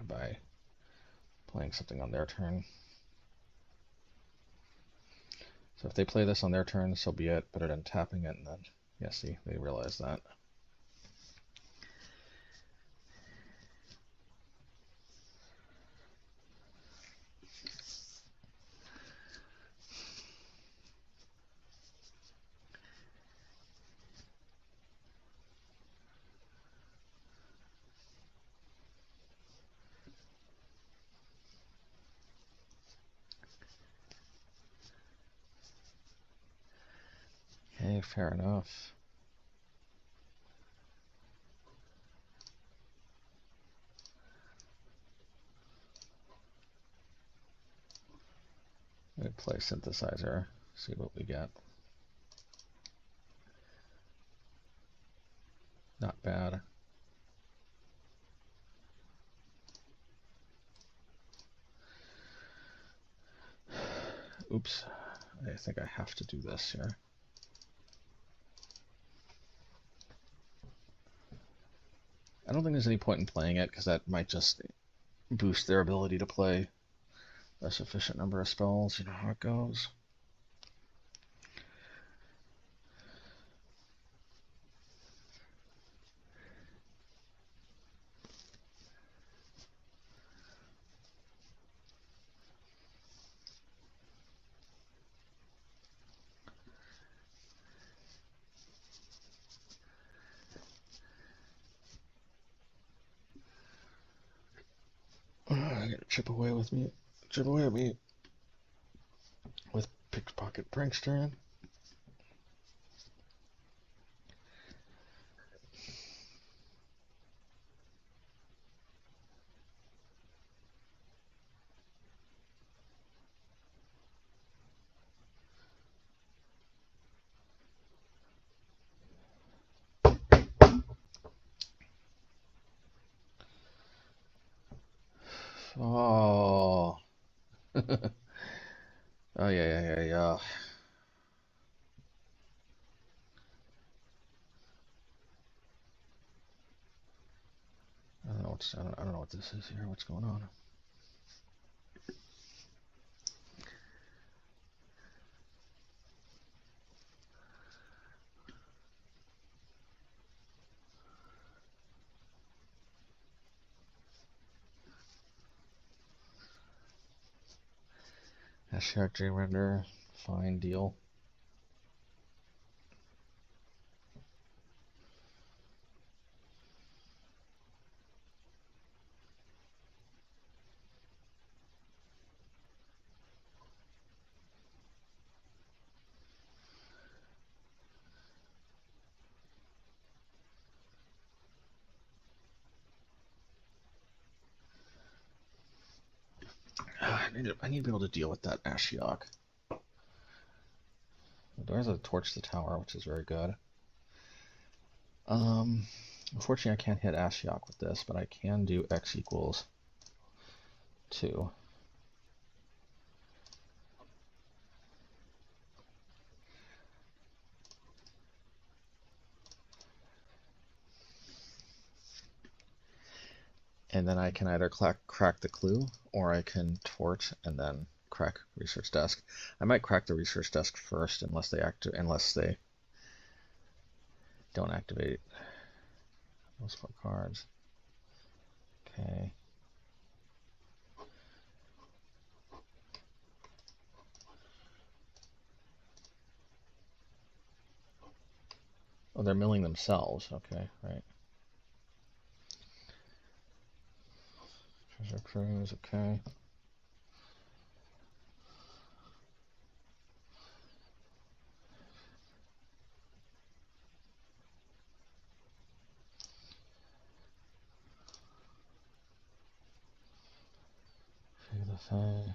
by playing something on their turn. So if they play this on their turn, so be it, better than tapping it, and then, yeah, see, they realize that. Okay, fair enough. I'm going to play Synthesizer, see what we get. Not bad. Oops, I think I have to do this here. I don't think there's any point in playing it because that might just boost their ability to play a sufficient number of spells. You know how it goes. I gotta chip away at me with Pickpocket Prankster. Oh. Oh yeah. I don't know what this is here. What's going on? Hashtag J-Render, fine deal. I need to be able to deal with that Ashiok. There's a Torch the Tower, which is very good. Unfortunately, I can't hit Ashiok with this, but I can do X equals 2. And then I can either crack the clue, or I can torch and then crack research desk. I might crack the research desk first, unless they don't activate those 4 cards. Okay. Oh, they're milling themselves. Okay, right. Treasure Cruise. Okay. The Fae.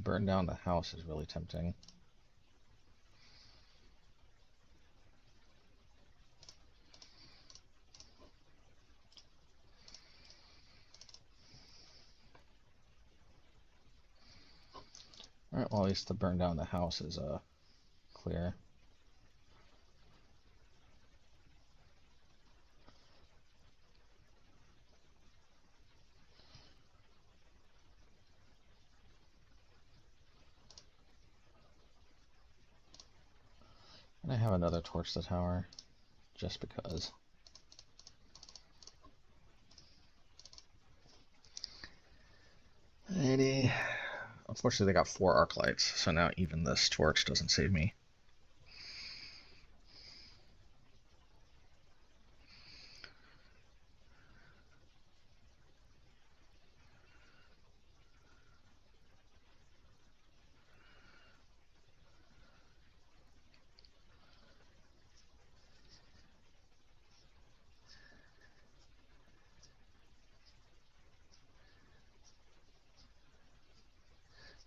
burn down the house is really tempting. Alright, well, at least the burn down the house is clear. And I have another torch the tower, just because. Alrighty. Unfortunately, they got 4 arc lights, so now even this torch doesn't save me.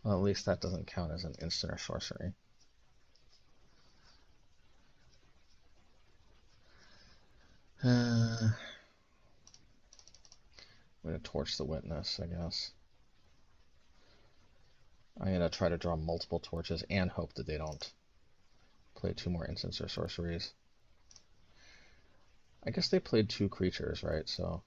Well, at least that doesn't count as an instant or sorcery. I'm going to torch the witness, I guess. I'm going to try to draw multiple torches and hope that they don't play 2 more instants or sorceries. I guess they played 2 creatures, right? So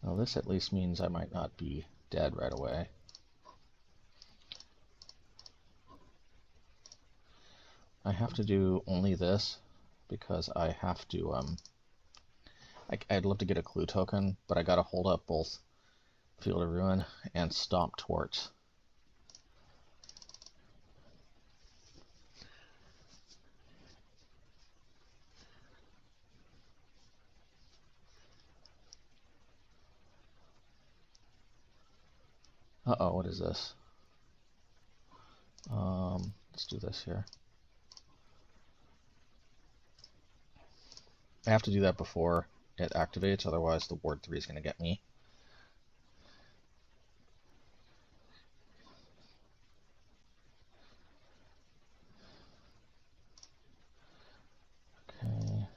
well, this at least means I might not be dead right away. I have to do only this because I have to, I'd love to get a clue token, but I gotta hold up both Field of Ruin and Stomp Torch. Uh-oh, what is this? Let's do this here. I have to do that before it activates, otherwise the Ward 3 is going to get me. Okay.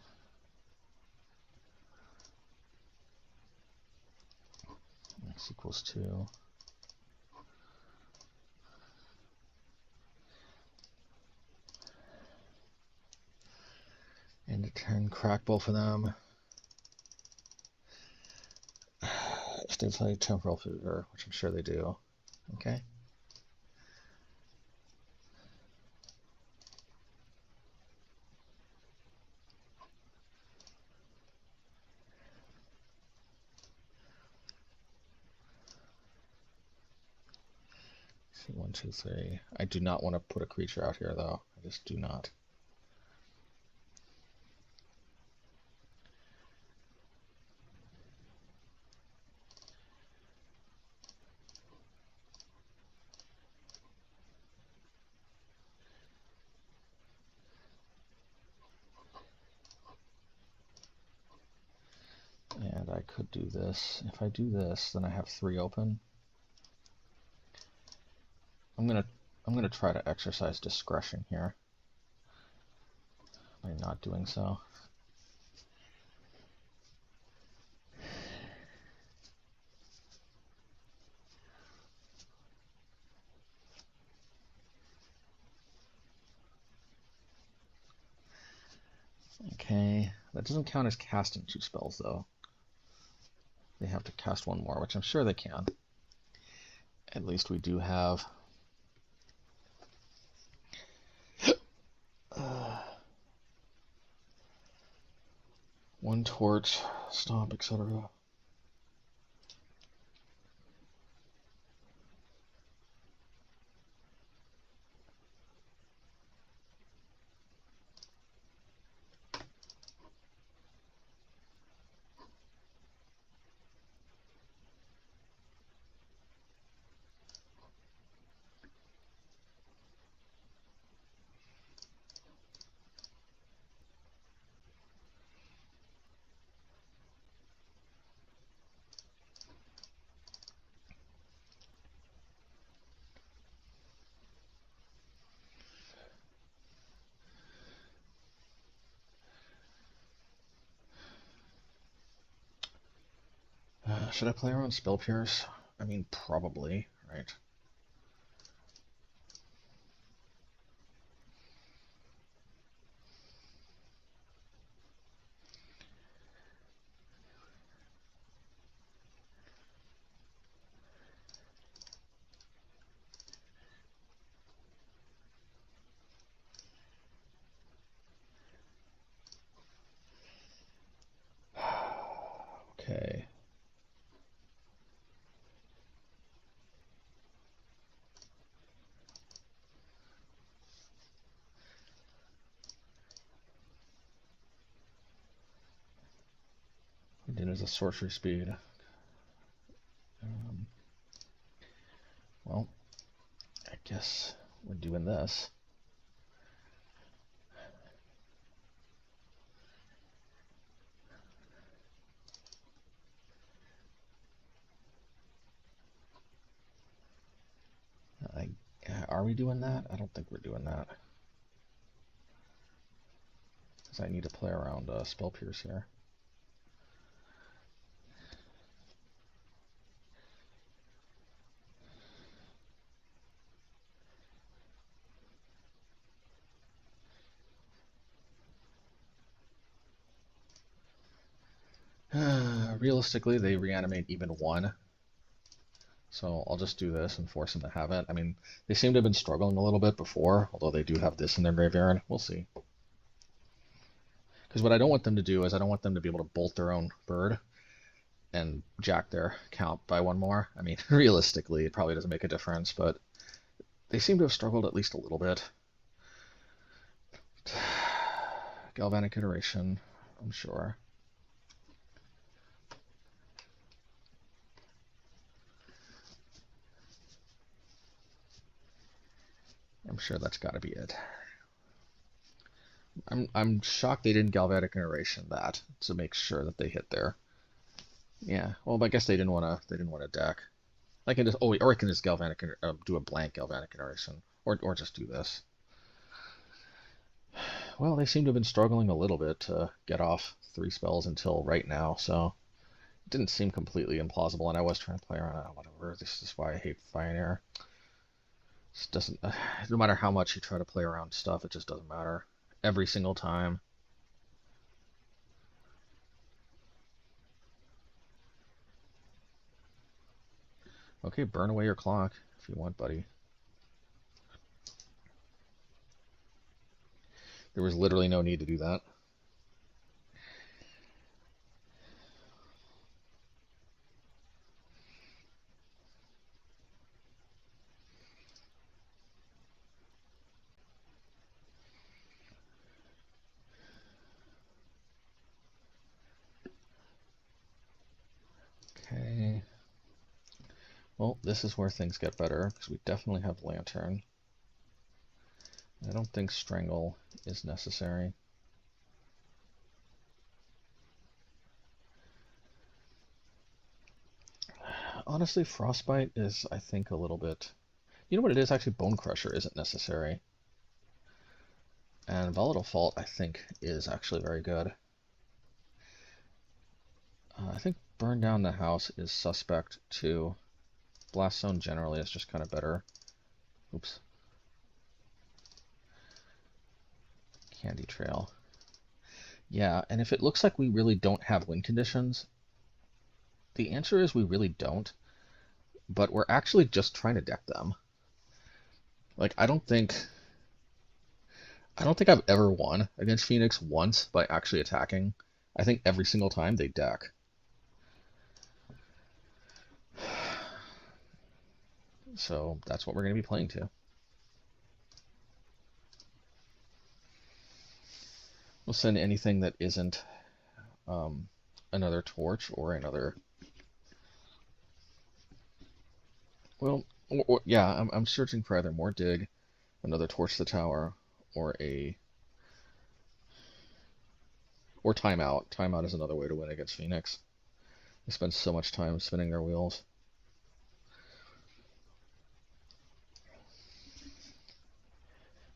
X equals 2. And to turn crack both of them. If they play Temporal Fever, which I'm sure they do. Okay. See, 1, 2, 3. I do not want to put a creature out here, though. I just do not. And I could do this. If I do this, then I have 3 open. I'm gonna try to exercise discretion here by not doing so. Okay, that doesn't count as casting 2 spells though. They have to cast 1 more, which I'm sure they can. At least we do have one torch, stomp, etc. Should I play around Preypiercer? I mean, probably, right? Okay. We did as a sorcery speed. Well, I guess we're doing this. Are we doing that? I don't think we're doing that. Because I need to play around Preypiercer here. Realistically, they reanimate even one. So I'll just do this and force them to have it. I mean, they seem to have been struggling a little bit before, although they do have this in their graveyard. We'll see. Because what I don't want them to do is I don't want them to be able to bolt their own bird and jack their count by one more. I mean, realistically, it probably doesn't make a difference, but they seem to have struggled at least a little bit. Galvanic Iteration, I'm sure. I'm sure that's got to be it. I'm shocked they didn't Galvanic Iteration that to make sure that they hit there. Yeah, well, I guess they didn't want to deck. I can just or I can just Galvanic do a blank Galvanic Iteration, or just do this. Well, they seem to have been struggling a little bit to get off 3 spells until right now, so it didn't seem completely implausible. And I was trying to play around whatever. This is why I hate Pioneer. It doesn't. No matter how much you try to play around stuff, it just doesn't matter every single time. Okay, burn away your clock if you want, buddy. There was literally no need to do that. Okay. Well, this is where things get better, because we definitely have Lantern. I don't think Strangle is necessary. Honestly, Frostbite is, I think, a little bit... You know what it is? Actually, Bonecrusher isn't necessary. And Volatile Fault, I think, is actually very good. I think Burn Down the House is suspect, too. Blast Zone generally is just kind of better. Oops. Candy Trail. Yeah, and if it looks like we really don't have win conditions, the answer is we really don't, but we're actually just trying to deck them. Like, I don't think I've ever won against Phoenix once by actually attacking. I think every single time they deck. So that's what we're going to be playing to. We'll send anything that isn't another torch or another... Well, yeah, I'm searching for either more dig, another torch to the tower, or timeout. Timeout is another way to win against Phoenix. They spend so much time spinning their wheels.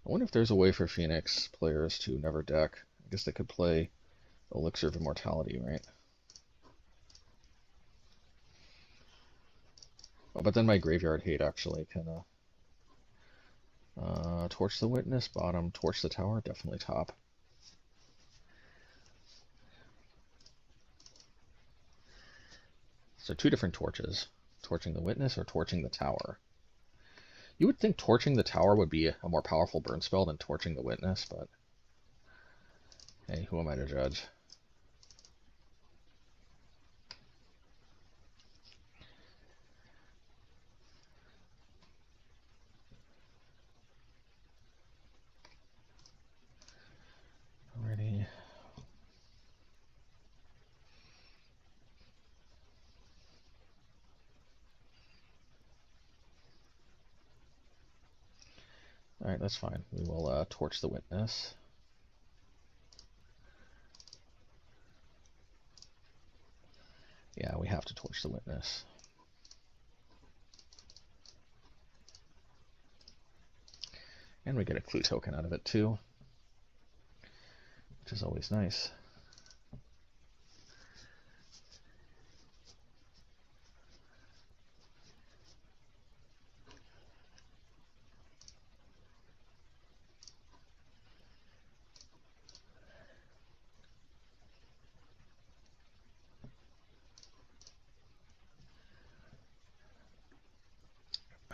I wonder if there's a way for Phoenix players to never deck. I guess they could play Elixir of Immortality, right? Oh, but then my graveyard hate actually can torch the witness, bottom, torch the tower, definitely top. So two different torches. Torching the witness or torching the tower. You would think torching the tower would be a more powerful burn spell than torching the witness, but hey, who am I to judge? Alrighty. Alright, that's fine. We will torch the witness. Yeah, we have to torch the witness. And we get a clue token out of it too, which is always nice.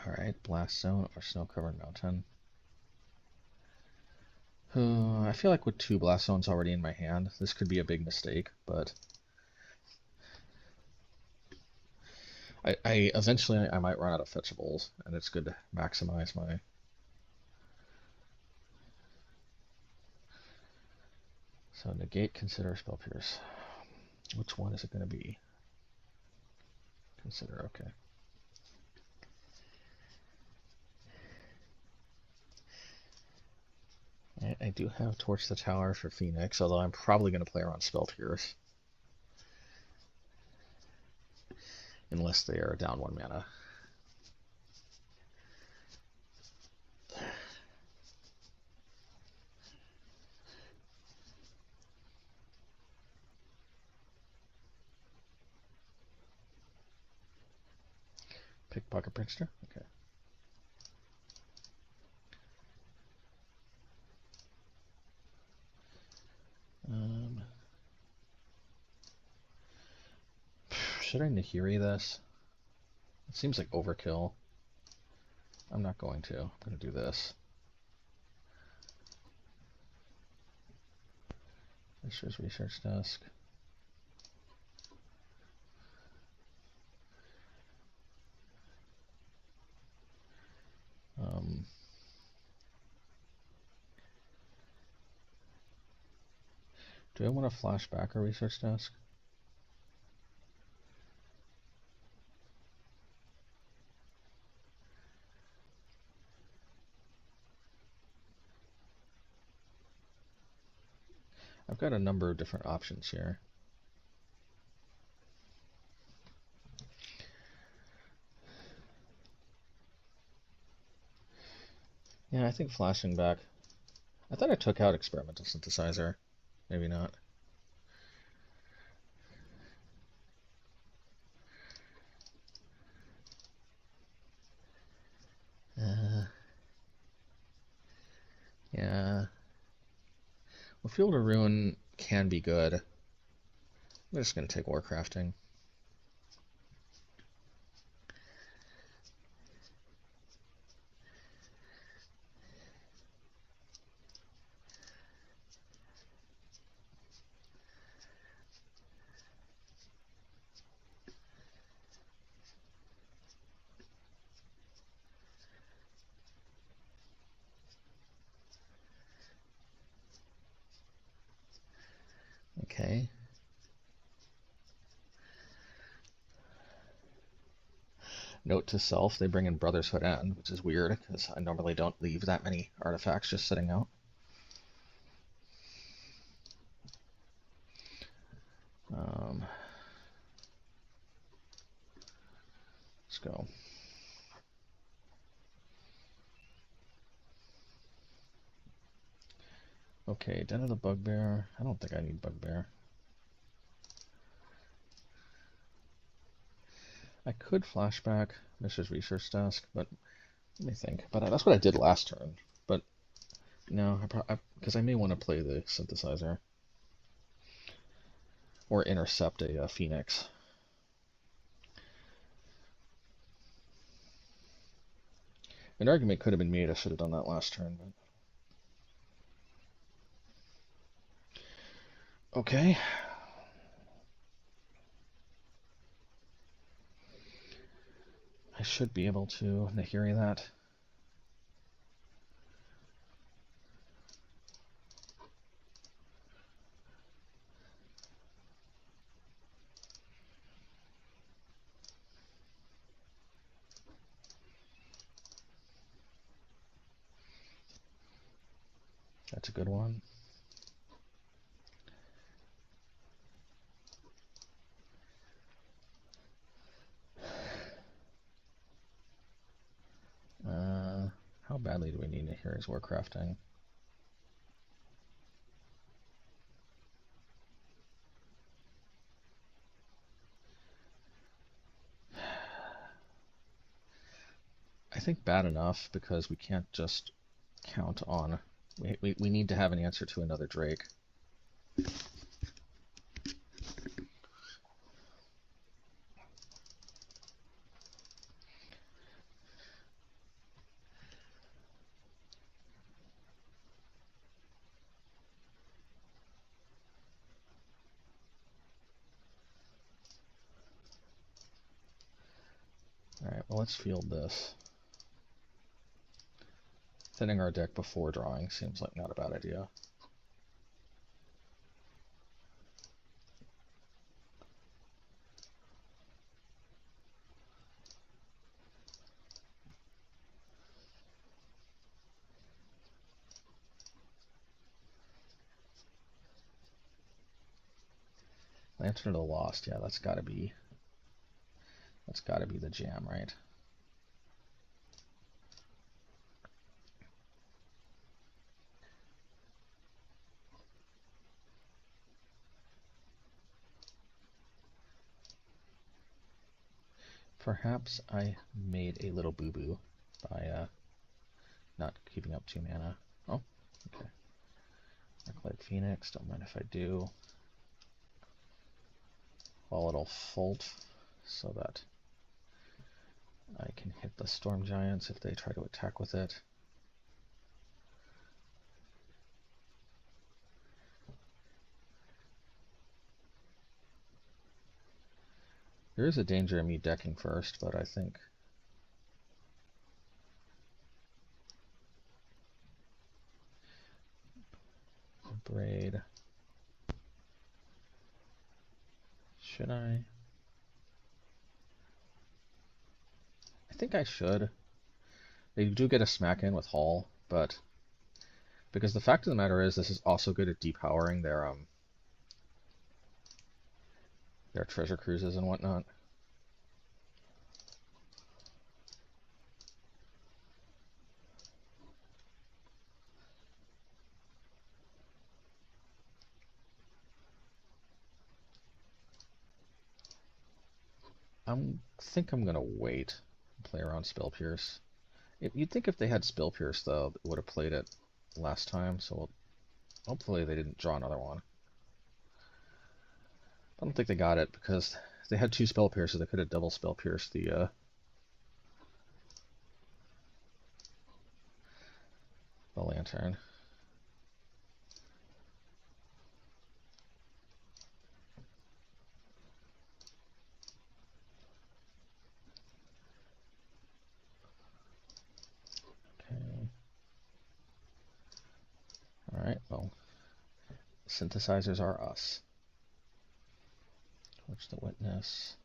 Alright, blast zone or snow-covered mountain. I feel like with two blast zones already in my hand, this could be a big mistake, but eventually I might run out of fetchables, and it's good to maximize my... So negate, consider, spell pierce. Which one is it going to be? Consider, okay. I do have Torch the Tower for Phoenix, although I'm probably going to play around Spell Pierce. Unless they are down 1 mana. Pickpocket Prankster? Okay. Should I Nahiri this? It seems like overkill. I'm not going to. I'm going to do this. Mishra's research desk. Do I want to flash back a research desk? I've got a number of different options here. Yeah, I think flashing back. I thought I took out Experimental Synthesizer. Maybe not. Yeah. Well, Field of Ruin can be good. I'm just going to take Warcrafting. Okay. Note to self, they bring in Brotherhood End, which is weird, because I normally don't leave that many artifacts just sitting out. Let's go. Okay, Den of the Bugbear. I don't think I need Bugbear. I could flashback Mishra's research desk, but let me think. But that's what I did last turn. But no, because I may want to play the synthesizer or intercept a Phoenix. An argument could have been made I should have done that last turn, but okay. I should be able to Nahiri that. That's a good one. How badly do we need Nahiri's Warcrafting? I think bad enough because we can't just count on. We need to have an answer to another Drake. Alright, well, let's field this. Thinning our deck before drawing seems like not a bad idea. Lantern of the Lost, yeah, that's gotta be the jam, right? Perhaps I made a little boo-boo by not keeping up 2 mana. Oh, okay. Arclight Phoenix, don't mind if I do. Volatile Fault, so that I can hit the Storm Giants if they try to attack with it. There is a danger of me decking first, but I think Braid. Should I? I think I should. They do get a smack in with Haul, but because the fact of the matter is this is also good at depowering their treasure cruises and whatnot. I think I'm gonna wait and play around Preypiercer. You'd think if they had Preypiercer though, they would have played it last time, so hopefully they didn't draw another one. I don't think they got it because they had 2 Preypiercer, they could have double Preypiercer the lantern. Okay. Alright, well, synthesizers are us. Torch the Witness.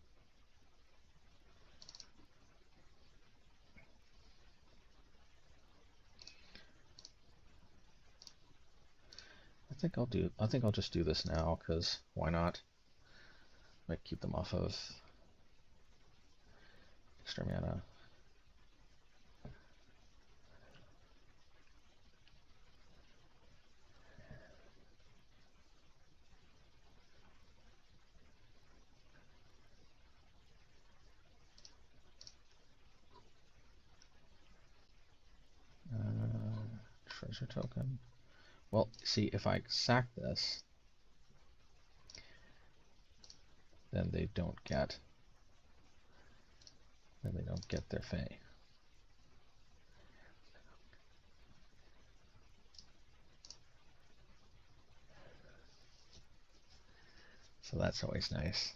I think I'll just do this now, because why not? Might keep them off of extra mana. treasure token. Well, see, if I sack this, then they don't get their Fae. So that's always nice.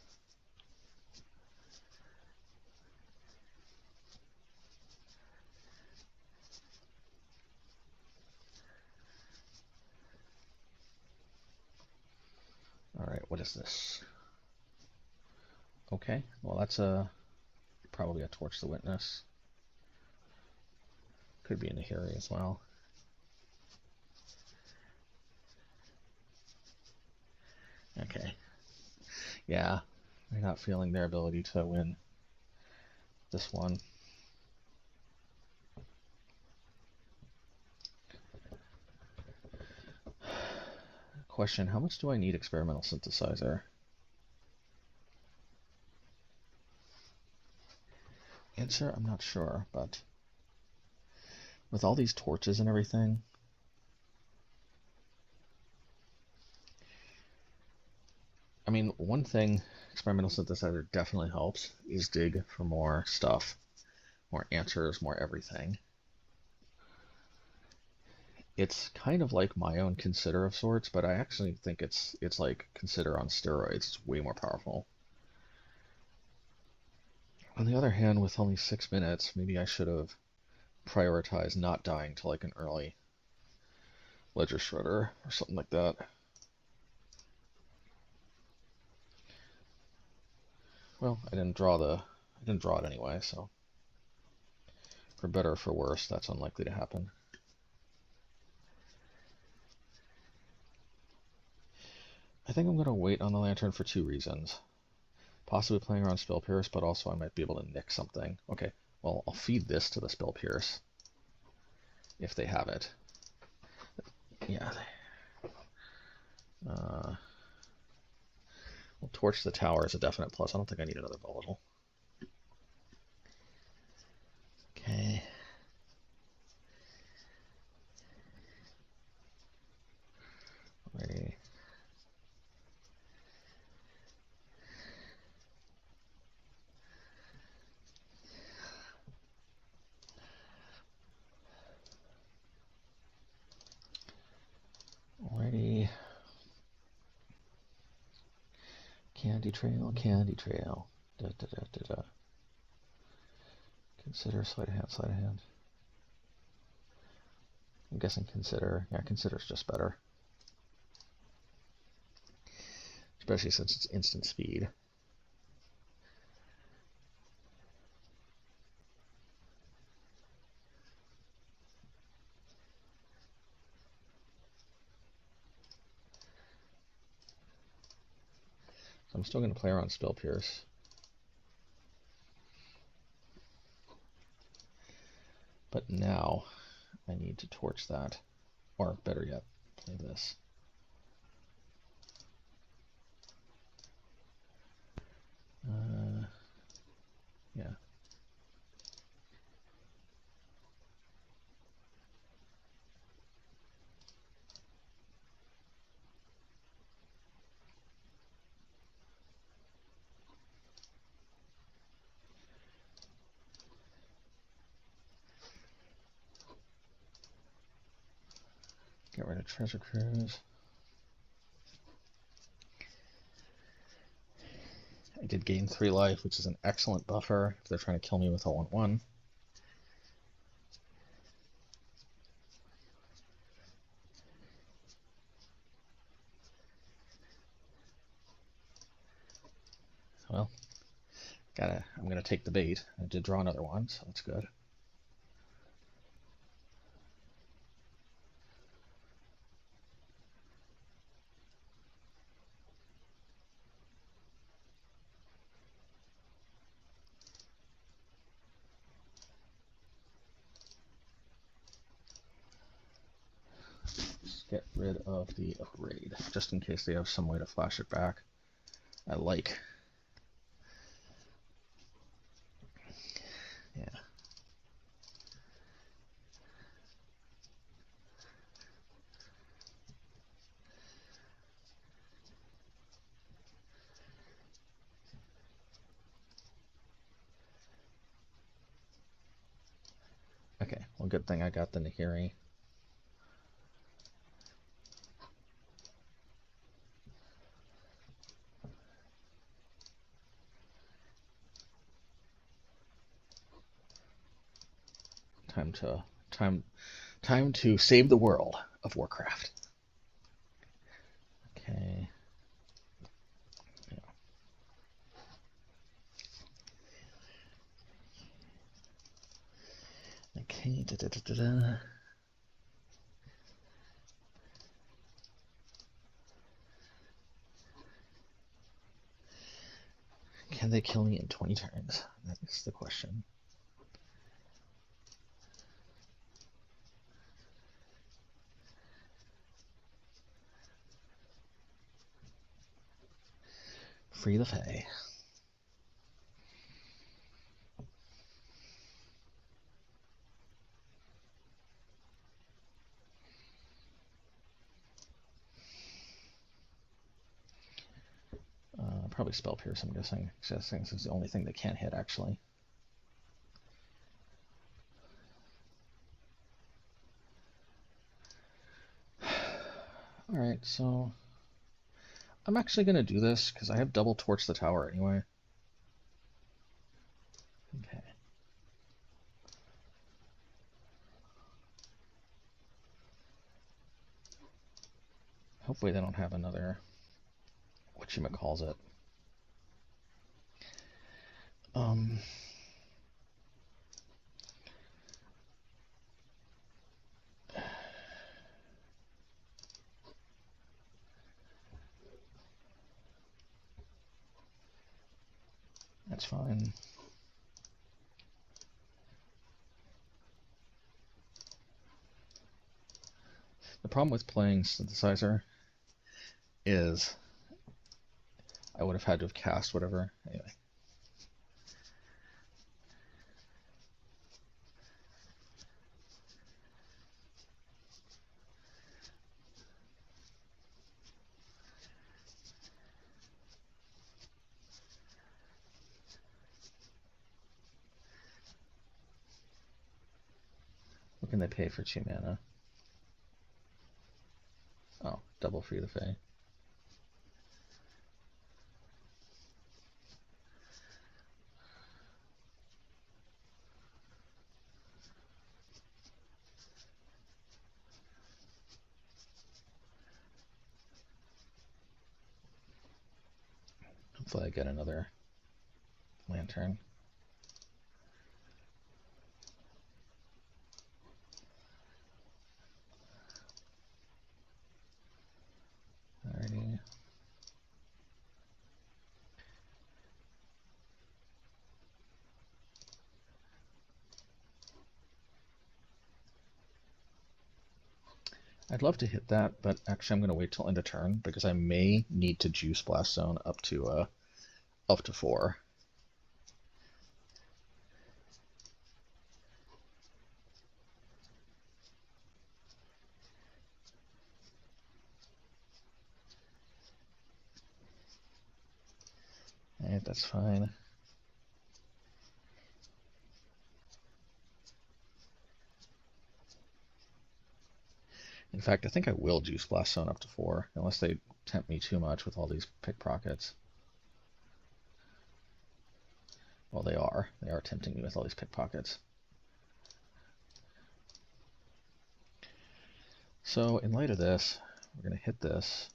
All right, what is this? Okay, well that's probably a Torch the Witness. Could be a Nahiri as well. Okay. Yeah, I'm not feeling their ability to win this one. Question, how much do I need Experimental Synthesizer? Answer, I'm not sure, but with all these torches and everything, I mean, one thing Experimental Synthesizer definitely helps is dig for more stuff, more answers, more everything. It's kind of like my own Consider of sorts, but I actually think it's like Consider on steroids. It's way more powerful. On the other hand, with only 6 minutes, maybe I should have prioritized not dying to like an early Ledger Shredder or something like that. Well, I didn't draw it anyway, so for better or for worse, that's unlikely to happen. I think I'm going to wait on the Lantern for 2 reasons. Possibly playing around Preypiercer, but also I might be able to nick something. Okay, well, I'll feed this to the Preypiercer if they have it. Yeah. We'll torch the tower as a definite plus. I don't think I need another volatile. Okay. Alrighty. Alrighty. Candy trail, candy trail. Da, da, da, da, da. Consider, sleight of hand, sleight of hand. I'm guessing consider. Yeah, consider's just better. Especially since it's instant speed. So I'm still going to play around Preypiercer. But now I need to torch that. Or better yet, play this. Yeah. Get rid of Treasure Cruise. I did gain 3 life, which is an excellent buffer if they're trying to kill me with a 1/1. Well, I'm gonna take the bait. I did draw another one, so that's good. Let's get rid of the upgrade, just in case they have some way to flash it back. I like. Yeah. Well, good thing I got the Nahiri. Time to save the world of Warcraft. Okay. Yeah. Okay. Can they kill me in 20 turns? That is the question. Free the Fae. Probably Preypiercer, I'm guessing. This is the only thing they can't hit, actually. Alright, so I'm actually going to do this because I have double torch the tower anyway. Okay. Hopefully they don't have another, whatchamacallit. That's fine. The problem with playing Synthesizer is I would have had to have cast whatever. Anyway. What can they pay for 2 mana? Oh, double Free the Fae. Hopefully I get another lantern. Alrighty. I'd love to hit that, but actually I'm going to wait till end of turn because I may need to juice Blast Zone up to 4. Alright, that's fine. In fact, I think I will juice Blast Zone up to 4, unless they tempt me too much with all these pickpockets. Well, they are. They are tempting me with all these pickpockets. So, in light of this, we're going to hit this.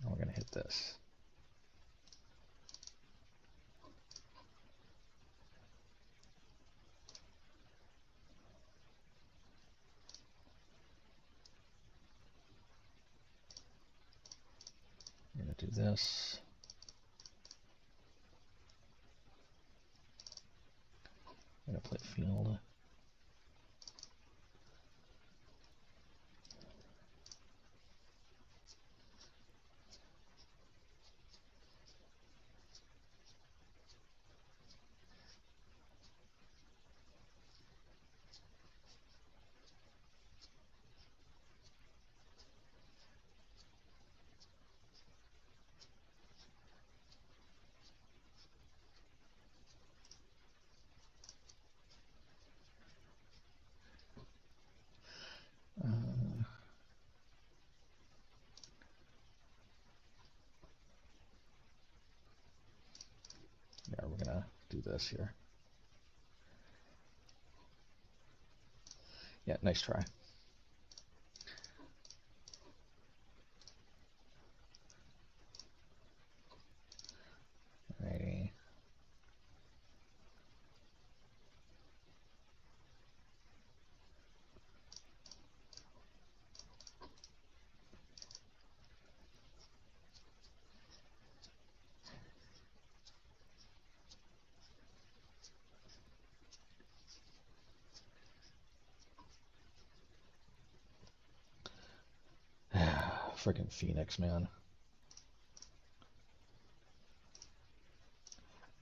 And we're going to hit this. I'm going to do this. I'm going to play field. do this here. Yeah, nice try. Alrighty. Freaking Phoenix, man.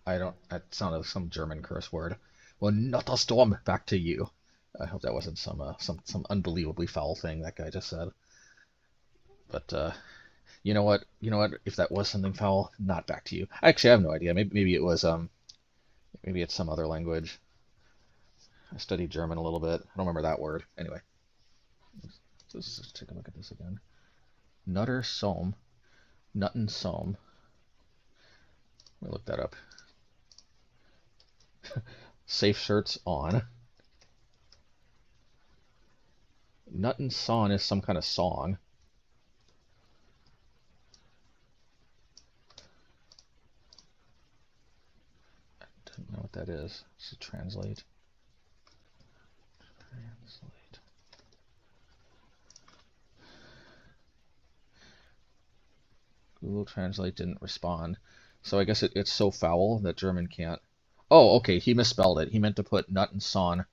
That sounded like some German curse word. Well, not a storm, back to you. I hope that wasn't some unbelievably foul thing that guy just said. But you know what? You know what? If that was something foul, not back to you. Actually, I have no idea. Maybe it was maybe it's some other language. I studied German a little bit. I don't remember that word. Anyway, let's just take a look at this again. Nutter Sohm. Nutten Sohm. Let me look that up. Safe shirts on. Nutten Son is some kind of song. I don't know what that is. Let's translate. Google Translate didn't respond. So I guess it's so foul that German can't. Oh, okay, he misspelled it. He meant to put nut and son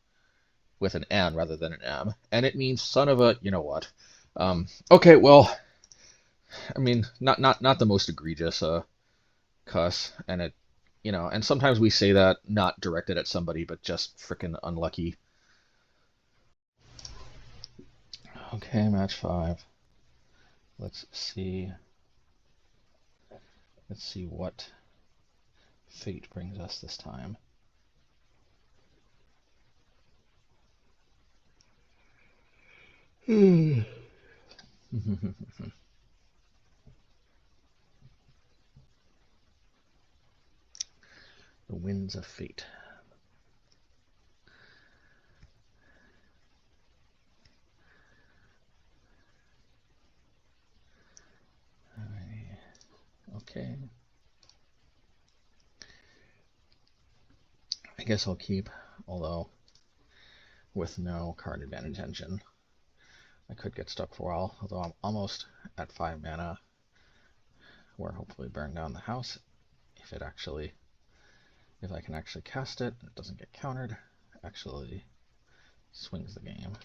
with an N rather than an M. And it means son of a, you know what. Okay, well, I mean, not the most egregious cuss. And it, you know, and sometimes we say that not directed at somebody, but just frickin' unlucky. Okay, match 5. Let's see. Let's see what fate brings us this time. The winds of fate. Okay. I guess I'll keep, although with no card advantage engine. I could get stuck for a while, although I'm almost at 5 mana, where hopefully burn down the house. If I can actually cast it, it doesn't get countered, actually swings the game.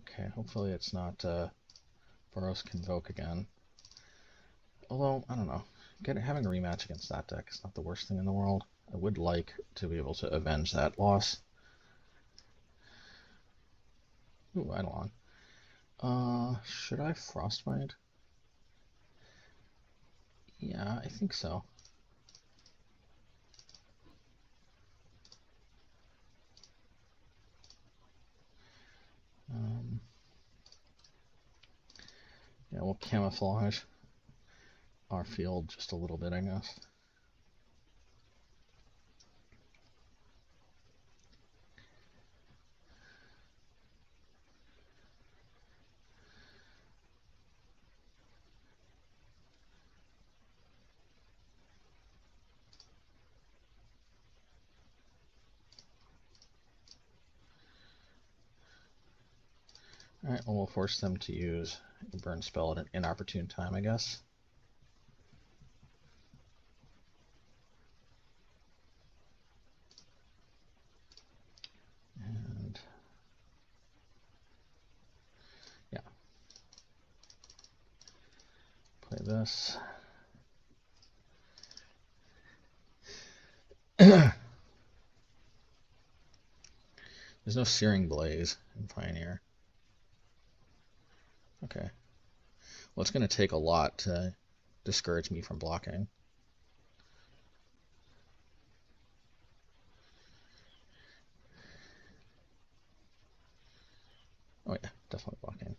Okay, hopefully it's not Boros Convoke again. Although, I don't know. Having a rematch against that deck is not the worst thing in the world. I would like to be able to avenge that loss. Ooh, Eidolon. Should I Frostbite? Yeah, I think so. Yeah, we'll camouflage our field just a little bit, I guess. Alright, well, we'll force them to use a burn spell at an inopportune time, I guess. And yeah. Play this. There's no Searing Blaze in Pioneer. Okay. Well, it's going to take a lot to discourage me from blocking. Oh yeah, definitely blocking.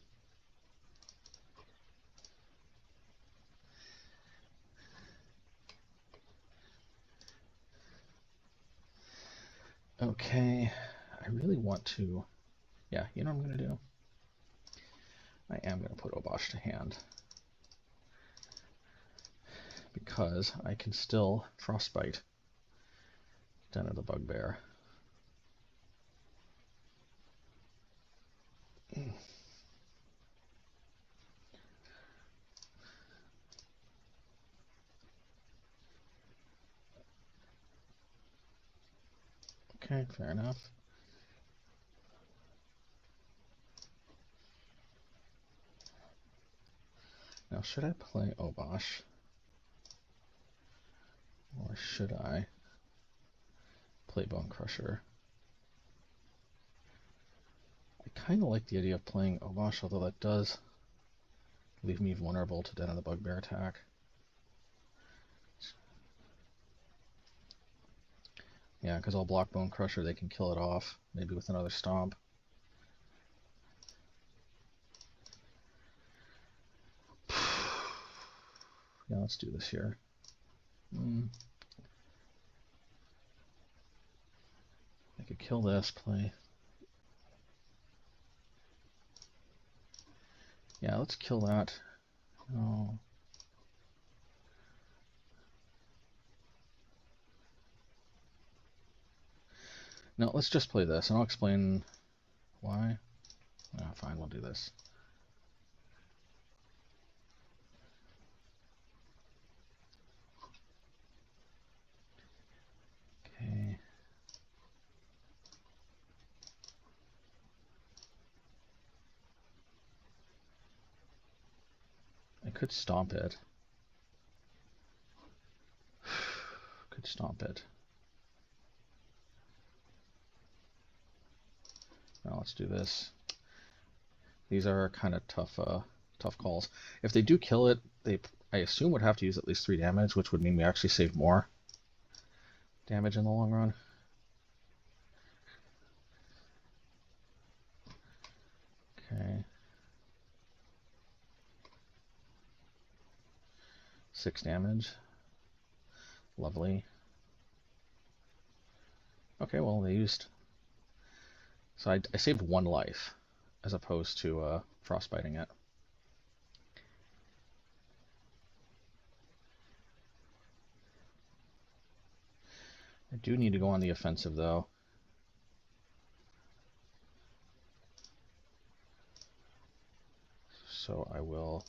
Okay, I really want to, yeah, you know what I'm going to do? I am going to put Obosh to hand. Because I can still Frostbite Den of the Bugbear. Okay, fair enough. Now, should I play Obosh? Or should I play Bonecrusher? I kind of like the idea of playing Obosh, although that does leave me vulnerable to Den of the Bugbear attack. Yeah, because I'll block Bonecrusher, they can kill it off, maybe with another stomp. Yeah, let's do this here. I could kill this, play. Yeah, let's kill that. Oh. No, let's just play this, and I'll explain why. Oh, fine, we'll do this. Okay. I could stomp it. Could stomp it. Now let's do this. These are kind of tough calls. If they do kill it, I assume would have to use at least 3 damage, which would mean we actually save more damage in the long run. Okay. 6 damage. Lovely. Okay, well, they used... So I saved 1 life, as opposed to frostbiting it. I do need to go on the offensive, though. So I will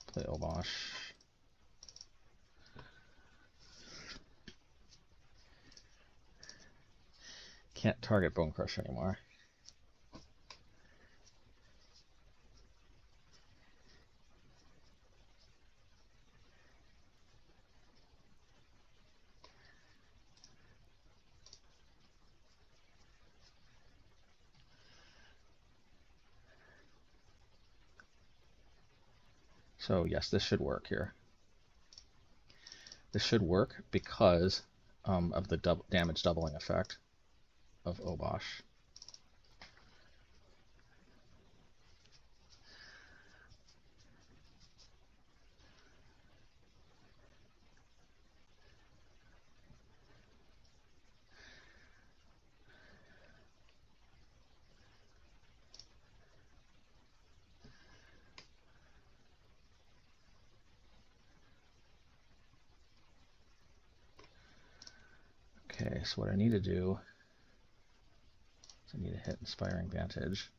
play Obosh. Can't target Bonecrusher anymore. So yes, this should work here. This should work because of the damage doubling effect of Obosh. Okay, so what I need to do is I need to hit Inspiring Vantage.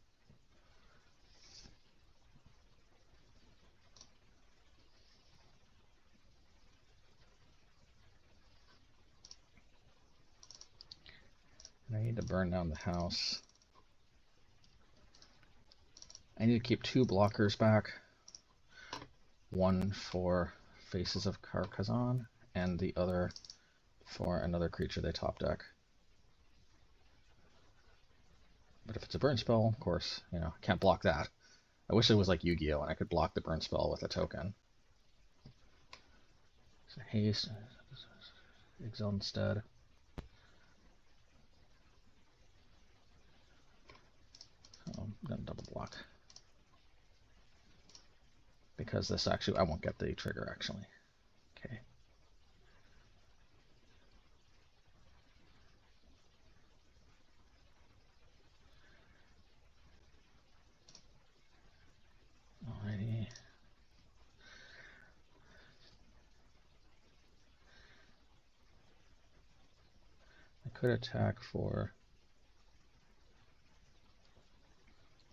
And I need to burn down the house. I need to keep 2 blockers back. 1 for Faces of Carcassonne, and the other for another creature they top deck. But if it's a burn spell, of course, you know, I can't block that. I wish it was like Yu-Gi-Oh! And I could block the burn spell with a token. Haste. Exile instead. Oh, I'm gonna double block. Because this actually, I won't get the trigger actually. Okay. Alrighty. I could attack for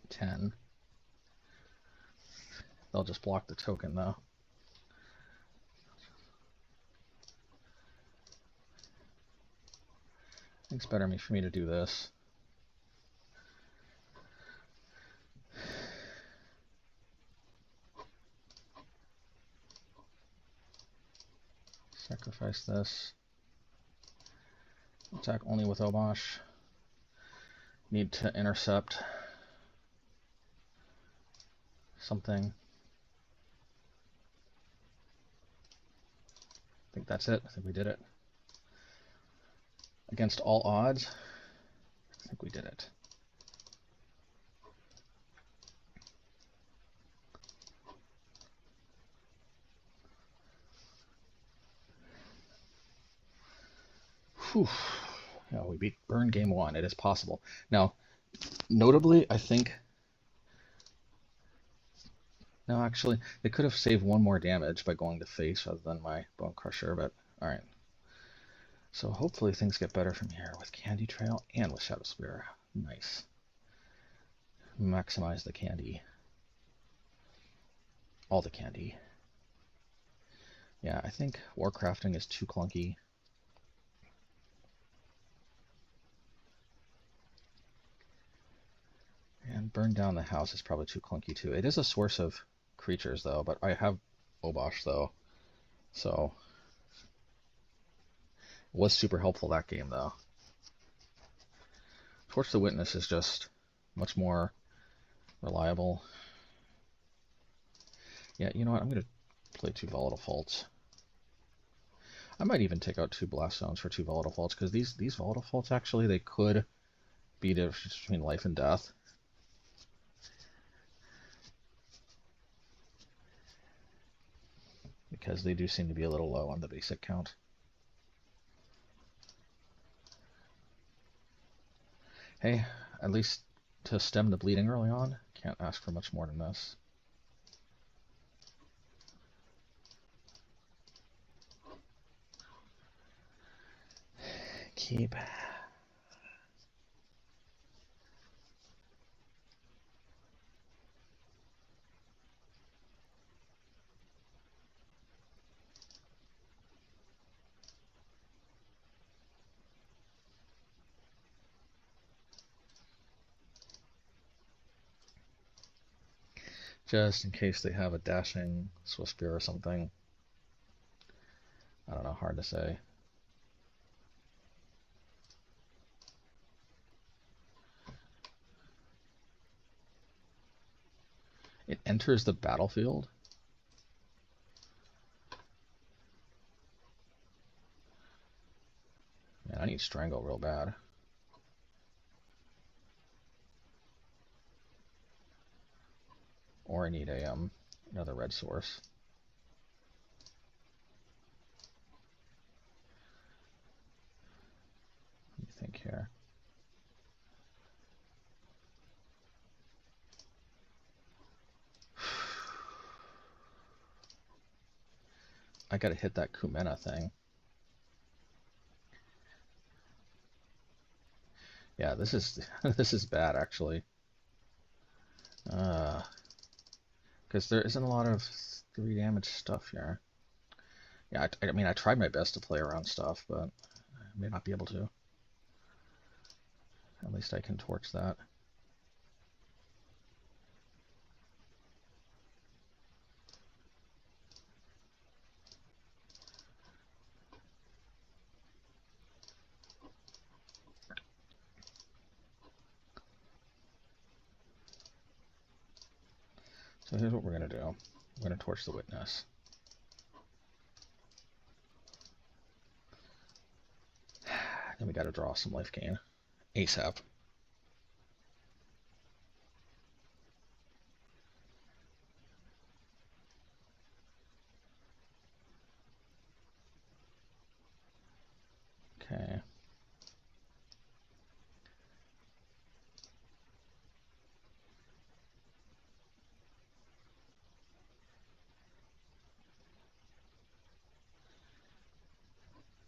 10. They'll just block the token though. I think it's better for me to do this. Sacrifice this. Attack only with Obosh. Need to intercept something. I think that's it. I think we did it. Against all odds, I think we did it. Whew. Yeah, we beat Burn game 1. It is possible. Now, notably, I think... No, actually, they could have saved 1 more damage by going to face rather than my Bonecrusher, but alright. So hopefully things get better from here with Candy Trail and with Shadowspear. Nice. Maximize the candy. All the candy. Yeah, I think Warcrafting is too clunky. And Burn Down the House is probably too clunky too. It is a source of creatures though, but I have Obosh though, so it was super helpful that game though. Torch the Witness is just much more reliable. Yeah, you know what? I'm going to play 2 Volatile Faults. I might even take out 2 Blast Zones for 2 Volatile Faults, because these Volatile Faults actually, they could be the difference between life and death. Because they do seem to be a little low on the basic count. Hey, at least to stem the bleeding early on, can't ask for much more than this. Keep. Just in case they have a dashing Swiftspear or something. I don't know, hard to say. It enters the battlefield? Man, I need Strangle real bad. Or I need a another red source. What do you think here? I gotta hit that Kumena thing. Yeah, this is this is bad actually. Because there isn't a lot of 3 damage stuff here. Yeah, I mean, I tried my best to play around stuff, but I may not be able to. At least I can torch that. So here's what we're going to do. We're going to torch the Witness. Then we got to draw some life gain ASAP. Okay.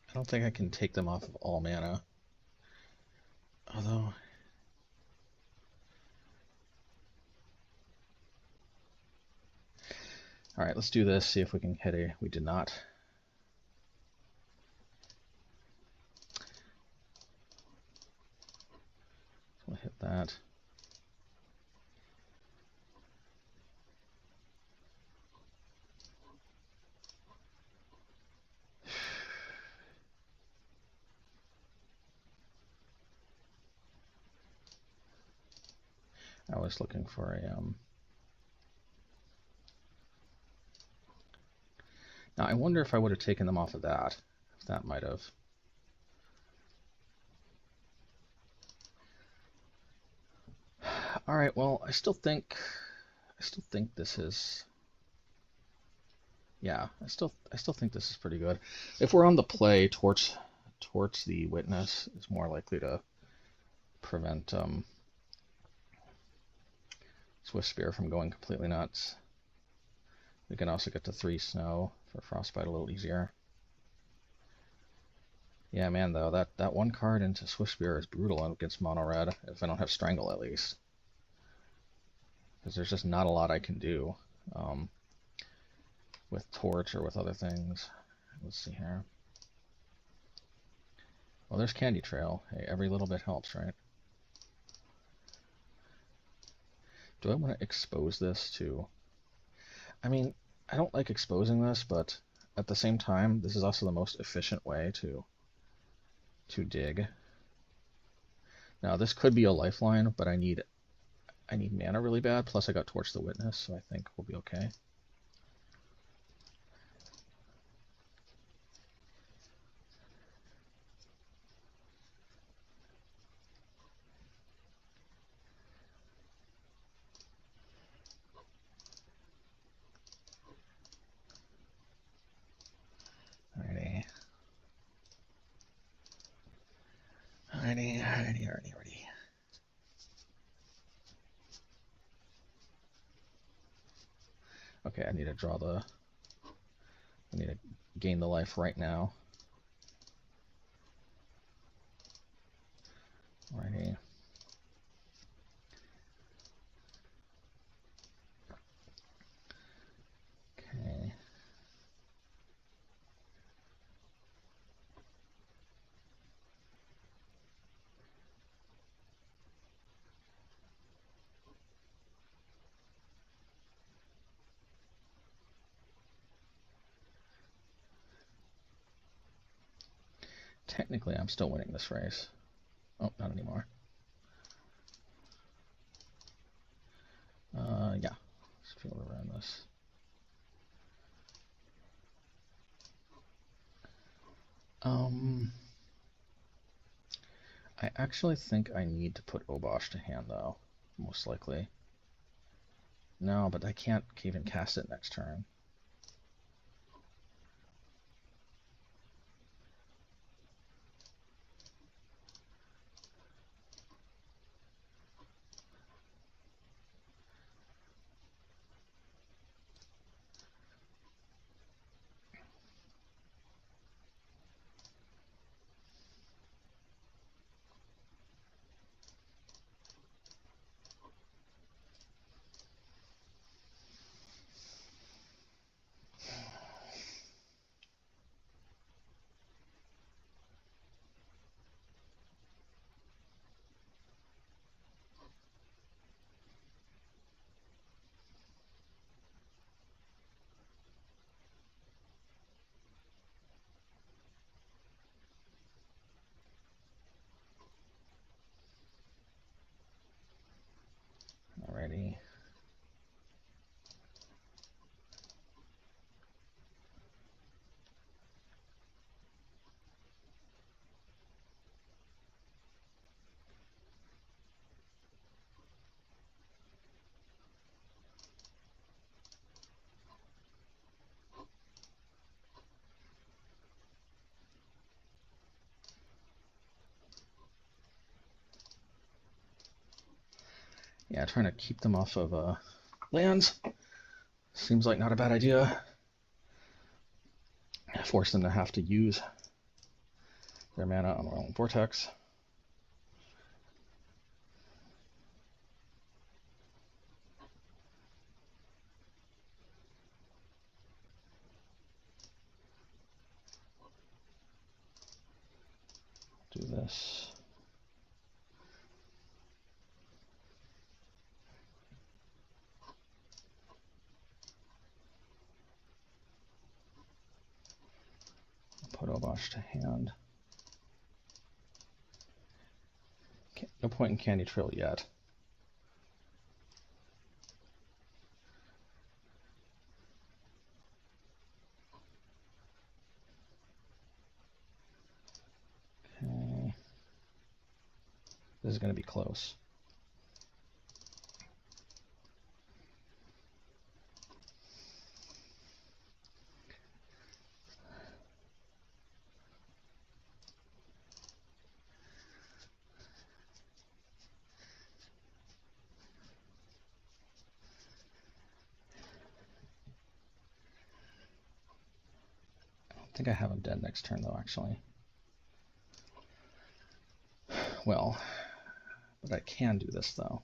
I don't think I can take them off of all mana. Although... Alright, let's do this, see if we can hit a... We did not. We'll hit that. I was looking for a... Now, I wonder if I would have taken them off of that. If that might have... Alright, well, I still think this is... Yeah, I still think this is pretty good. If we're on the play, Torch the Witness is more likely to prevent Swiftspear from going completely nuts. We can also get to 3 snow for Frostbite a little easier. Yeah, man, though, that one card into Swiftspear is brutal against mono red, if I don't have Strangle at least. Because there's just not a lot I can do with Torch or with other things. Let's see here. Well, there's Candy Trail. Hey, every little bit helps, right? Do I want to expose this to... I mean, I don't like exposing this, but at the same time, this is also the most efficient way to dig. Now, this could be a lifeline, but I need mana really bad, plus I got Torch the Witness, so I think we'll be okay. Alrighty. Okay, I need to gain the life right now. Alrighty. Okay. Technically, I'm still winning this race. Oh, not anymore. Yeah. Let's feel around this. I actually think I need to put Obosh to hand, though. Most likely. No, but I can't even cast it next turn. Yeah, trying to keep them off of lands seems like not a bad idea. Force them to have to use their mana on Whirling Vortex. Do this. Put Obosh to hand. No point in Candy Trail yet. Okay. This is going to be close. I think I have him dead next turn, though, actually. Well, but I can do this, though.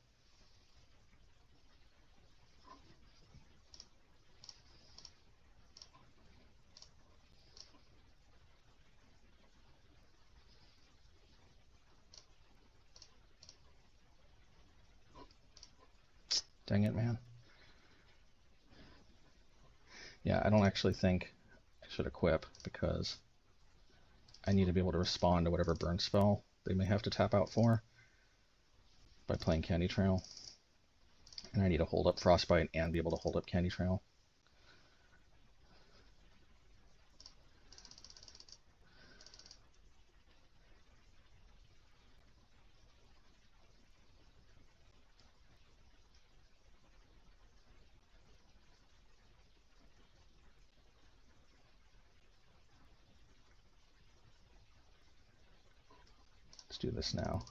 Dang it, man. Yeah, I don't actually think I should equip, because I need to be able to respond to whatever burn spell they may have to tap out for by playing Candy Trail. And I need to hold up Frostbite and be able to hold up Candy Trail. Let's do this now.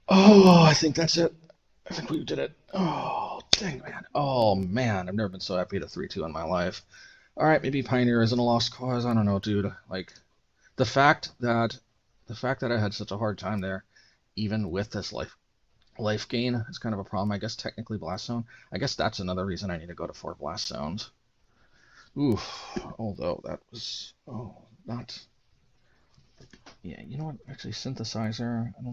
Oh, I think that's it. I think we did it. Oh, dang, man. Oh, man. I've never been so happy to 3-2 in my life. Alright, maybe Pioneer isn't a lost cause. I don't know, dude. Like, the fact that I had such a hard time there, even with this life gain, is kind of a problem. I guess technically Blast Zone. I guess that's another reason I need to go to 4 Blast Zones. Oof. Although that was... Oh, not... Yeah, you know what? Actually, Synthesizer, I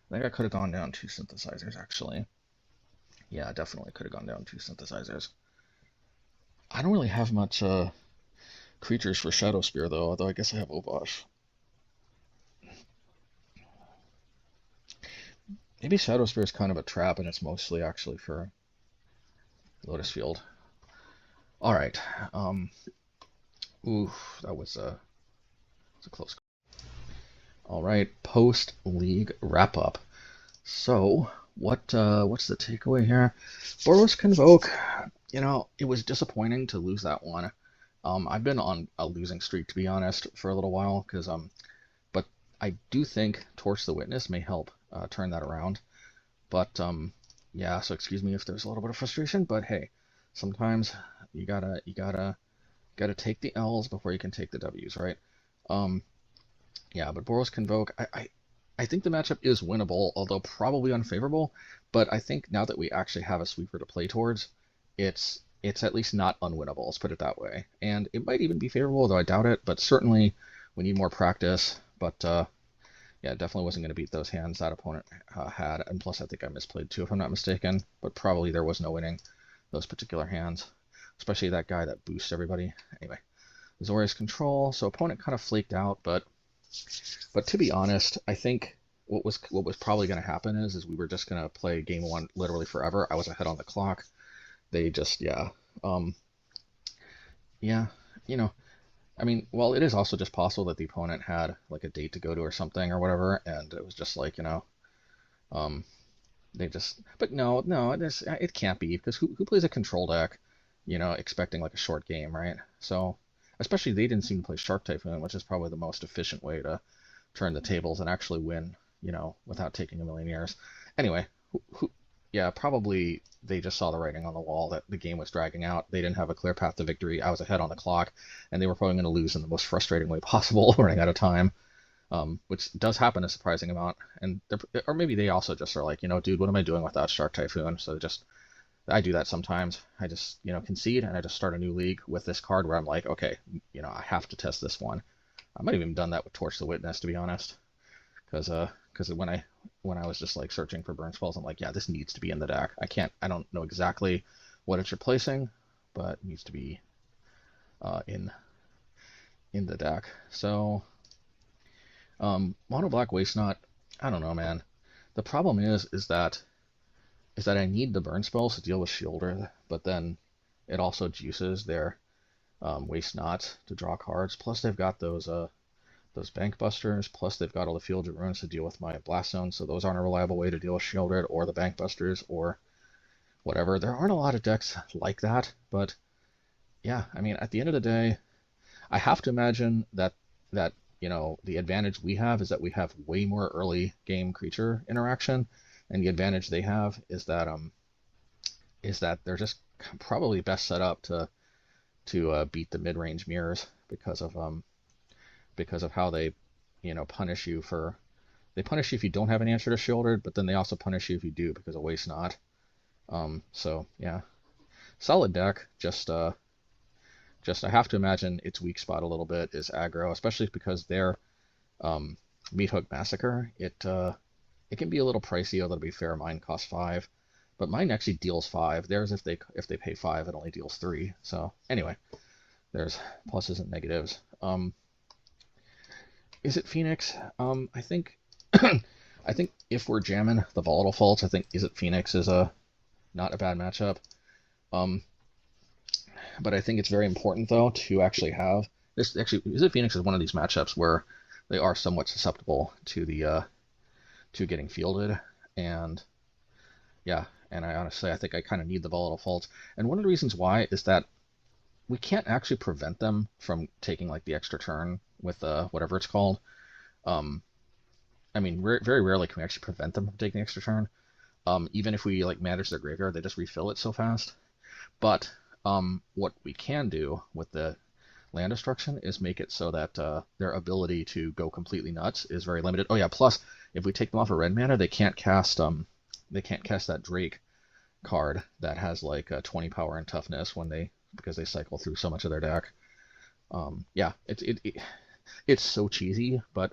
think I could have gone down 2 Synthesizers, actually. Yeah, definitely could have gone down 2 Synthesizers. I don't really have much creatures for Shadowspear, though, although I guess I have Obosh. Maybe Shadowspear is kind of a trap, and it's mostly actually for Lotus Field. Alright. Ooh, that was a close call. Alright, post-league wrap-up. So, what's the takeaway here? Boros Convoke, you know, it was disappointing to lose that one. I've been on a losing streak, to be honest, for a little while, but I do think Torch the Witness may help turn that around. But, yeah, so excuse me if there's a little bit of frustration, but hey, sometimes you gotta take the L's before you can take the W's, right? Yeah, but Boros Convoke, I think the matchup is winnable, although probably unfavorable. But I think now that we actually have a sweeper to play towards, it's at least not unwinnable, let's put it that way. And it might even be favorable, though I doubt it, but certainly we need more practice. But yeah, definitely wasn't going to beat those hands that opponent had, and plus I think I misplayed too, if I'm not mistaken, but probably there was no winning those particular hands, especially that guy that boosts everybody. Anyway, Azorius control, so opponent kind of flaked out, but to be honest, I think what was probably going to happen is we were just going to play game one literally forever. I was ahead on the clock. They just, yeah, yeah, you know, I mean, well, it is also just possible that the opponent had like a date to go to or something or whatever, and it was just like, you know, They just, but no, it can't be because who plays a control deck, expecting like a short game, right? So, especially they didn't seem to play Shark Typhoon, which is probably the most efficient way to turn the tables and actually win, without taking a million years. Anyway, yeah, probably they just saw the writing on the wall that the game was dragging out. They didn't have a clear path to victory. I was ahead on the clock, and they were probably going to lose in the most frustrating way possible, running out of time. Which does happen a surprising amount. And or maybe they also just are like, dude, what am I doing without Shark Typhoon? So I do that sometimes. I just, concede and I just start a new league with this card where I'm like, okay, I have to test this one. I might have even done that with Torch the Witness, to be honest, because when I was just like searching for burn spells, I'm like, yeah, this needs to be in the deck. I don't know exactly what it's replacing, but it needs to be in the deck. So. Mono Black Waste Not, I don't know, man. The problem is that I need the burn spells to deal with Shielder, but then it also juices their Waste Not to draw cards. Plus they've got those Bank Busters. Plus they've got all the Fields of Ruins to deal with my Blast Zone. So those aren't a reliable way to deal with Shieldred or the Bank Busters or whatever. There aren't a lot of decks like that, but yeah, I mean, at the end of the day, I have to imagine that the advantage we have is that we have way more early game creature interaction, and the advantage they have is that they're just probably best set up to beat the mid-range mirrors because of how they punish you if you don't have an answer to Shieldred, but then they also punish you if you do because of Waste Not. So yeah, solid deck. Just I have to imagine its weak spot a little bit is aggro, especially because their Meat Hook Massacre, it can be a little pricey, although to be fair, mine costs 5. But mine actually deals 5. Theirs, if they pay 5, it only deals 3. So anyway, there's pluses and negatives. Izzet Phoenix? I think I think if we're jamming the Volatile Faults, I think Izzet Phoenix is not a bad matchup. But I think it's very important, though, to actually have this. Actually, Izzet Phoenix is one of these matchups where they are somewhat susceptible to getting fielded, and yeah, and I think I kind of need the Volatile Faults. And one of the reasons why is that we can't actually prevent them from taking like the extra turn with whatever it's called. I mean, very rarely can we actually prevent them from taking the extra turn. Even if we like manage their graveyard, they just refill it so fast. But what we can do with the land destruction is make it so that their ability to go completely nuts is very limited. Oh yeah, plus if we take them off a red mana, they can't cast that Drake card that has like 20 power and toughness because they cycle through so much of their deck. Yeah, it's so cheesy, but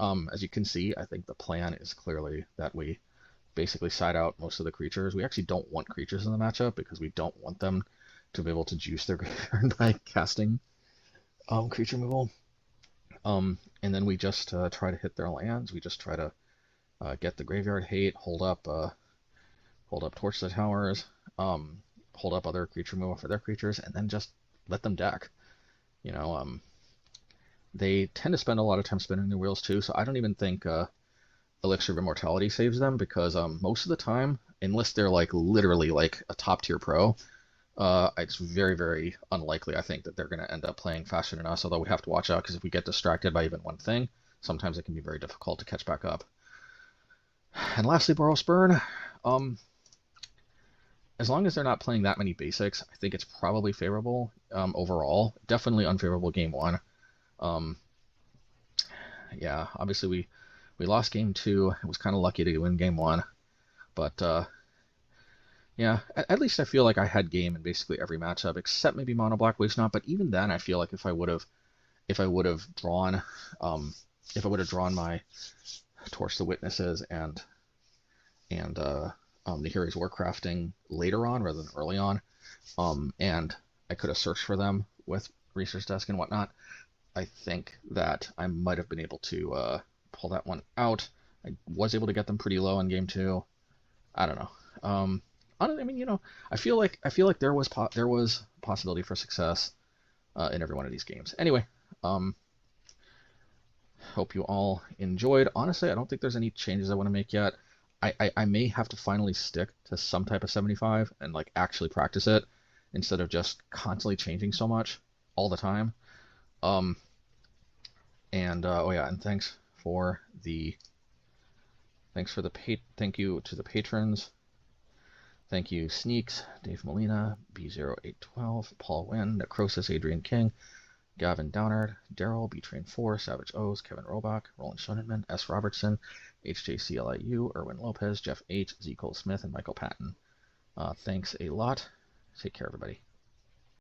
as you can see, I think the plan is clearly that we basically side out most of the creatures. We actually don't want creatures in the matchup because we don't want them to be able to juice their graveyard by casting creature removal. And then we just try to hit their lands. We just try to get the graveyard hate, hold up Torch the Towers, hold up other creature removal for their creatures, and then just let them deck. They tend to spend a lot of time spinning their wheels too, so I don't even think Elixir of Immortality saves them, because most of the time, unless they're like literally like a top tier pro, it's very, very unlikely, I think, that they're going to end up playing faster than us, although we have to watch out, because if we get distracted by even one thing, sometimes it can be very difficult to catch back up. And lastly, Boros Burn. As long as they're not playing that many basics, I think it's probably favorable overall. Definitely unfavorable game 1. Yeah, obviously we lost game 2. It was kind of lucky to win game 1, but yeah, at least I feel like I had game in basically every matchup except maybe Mono Black Waste Not. But even then, I feel like if I would have drawn my Torch the Witnesses and Nahiri's Warcrafting later on rather than early on, and I could have searched for them with Research Desk and whatnot, I think that I might have been able to pull that one out. I was able to get them pretty low in game 2. I don't know. I mean, I feel like there was possibility for success in every one of these games. Anyway, hope you all enjoyed. Honestly, I don't think there's any changes I want to make yet. I may have to finally stick to some type of 75 and like actually practice it instead of just constantly changing so much all the time. Um, and oh yeah, and thank you to the patrons. Thank you, Sneaks, Dave Molina, B0812, Paul Wynn, Necrosis, Adrian King, Gavin Downard, Daryl, B-Train4, Savage O's, Kevin Robach, Roland Schonenman, S. Robertson, HJCLIU, Erwin Lopez, Jeff H., Z. Cole Smith, and Michael Patton. Thanks a lot. Take care, everybody.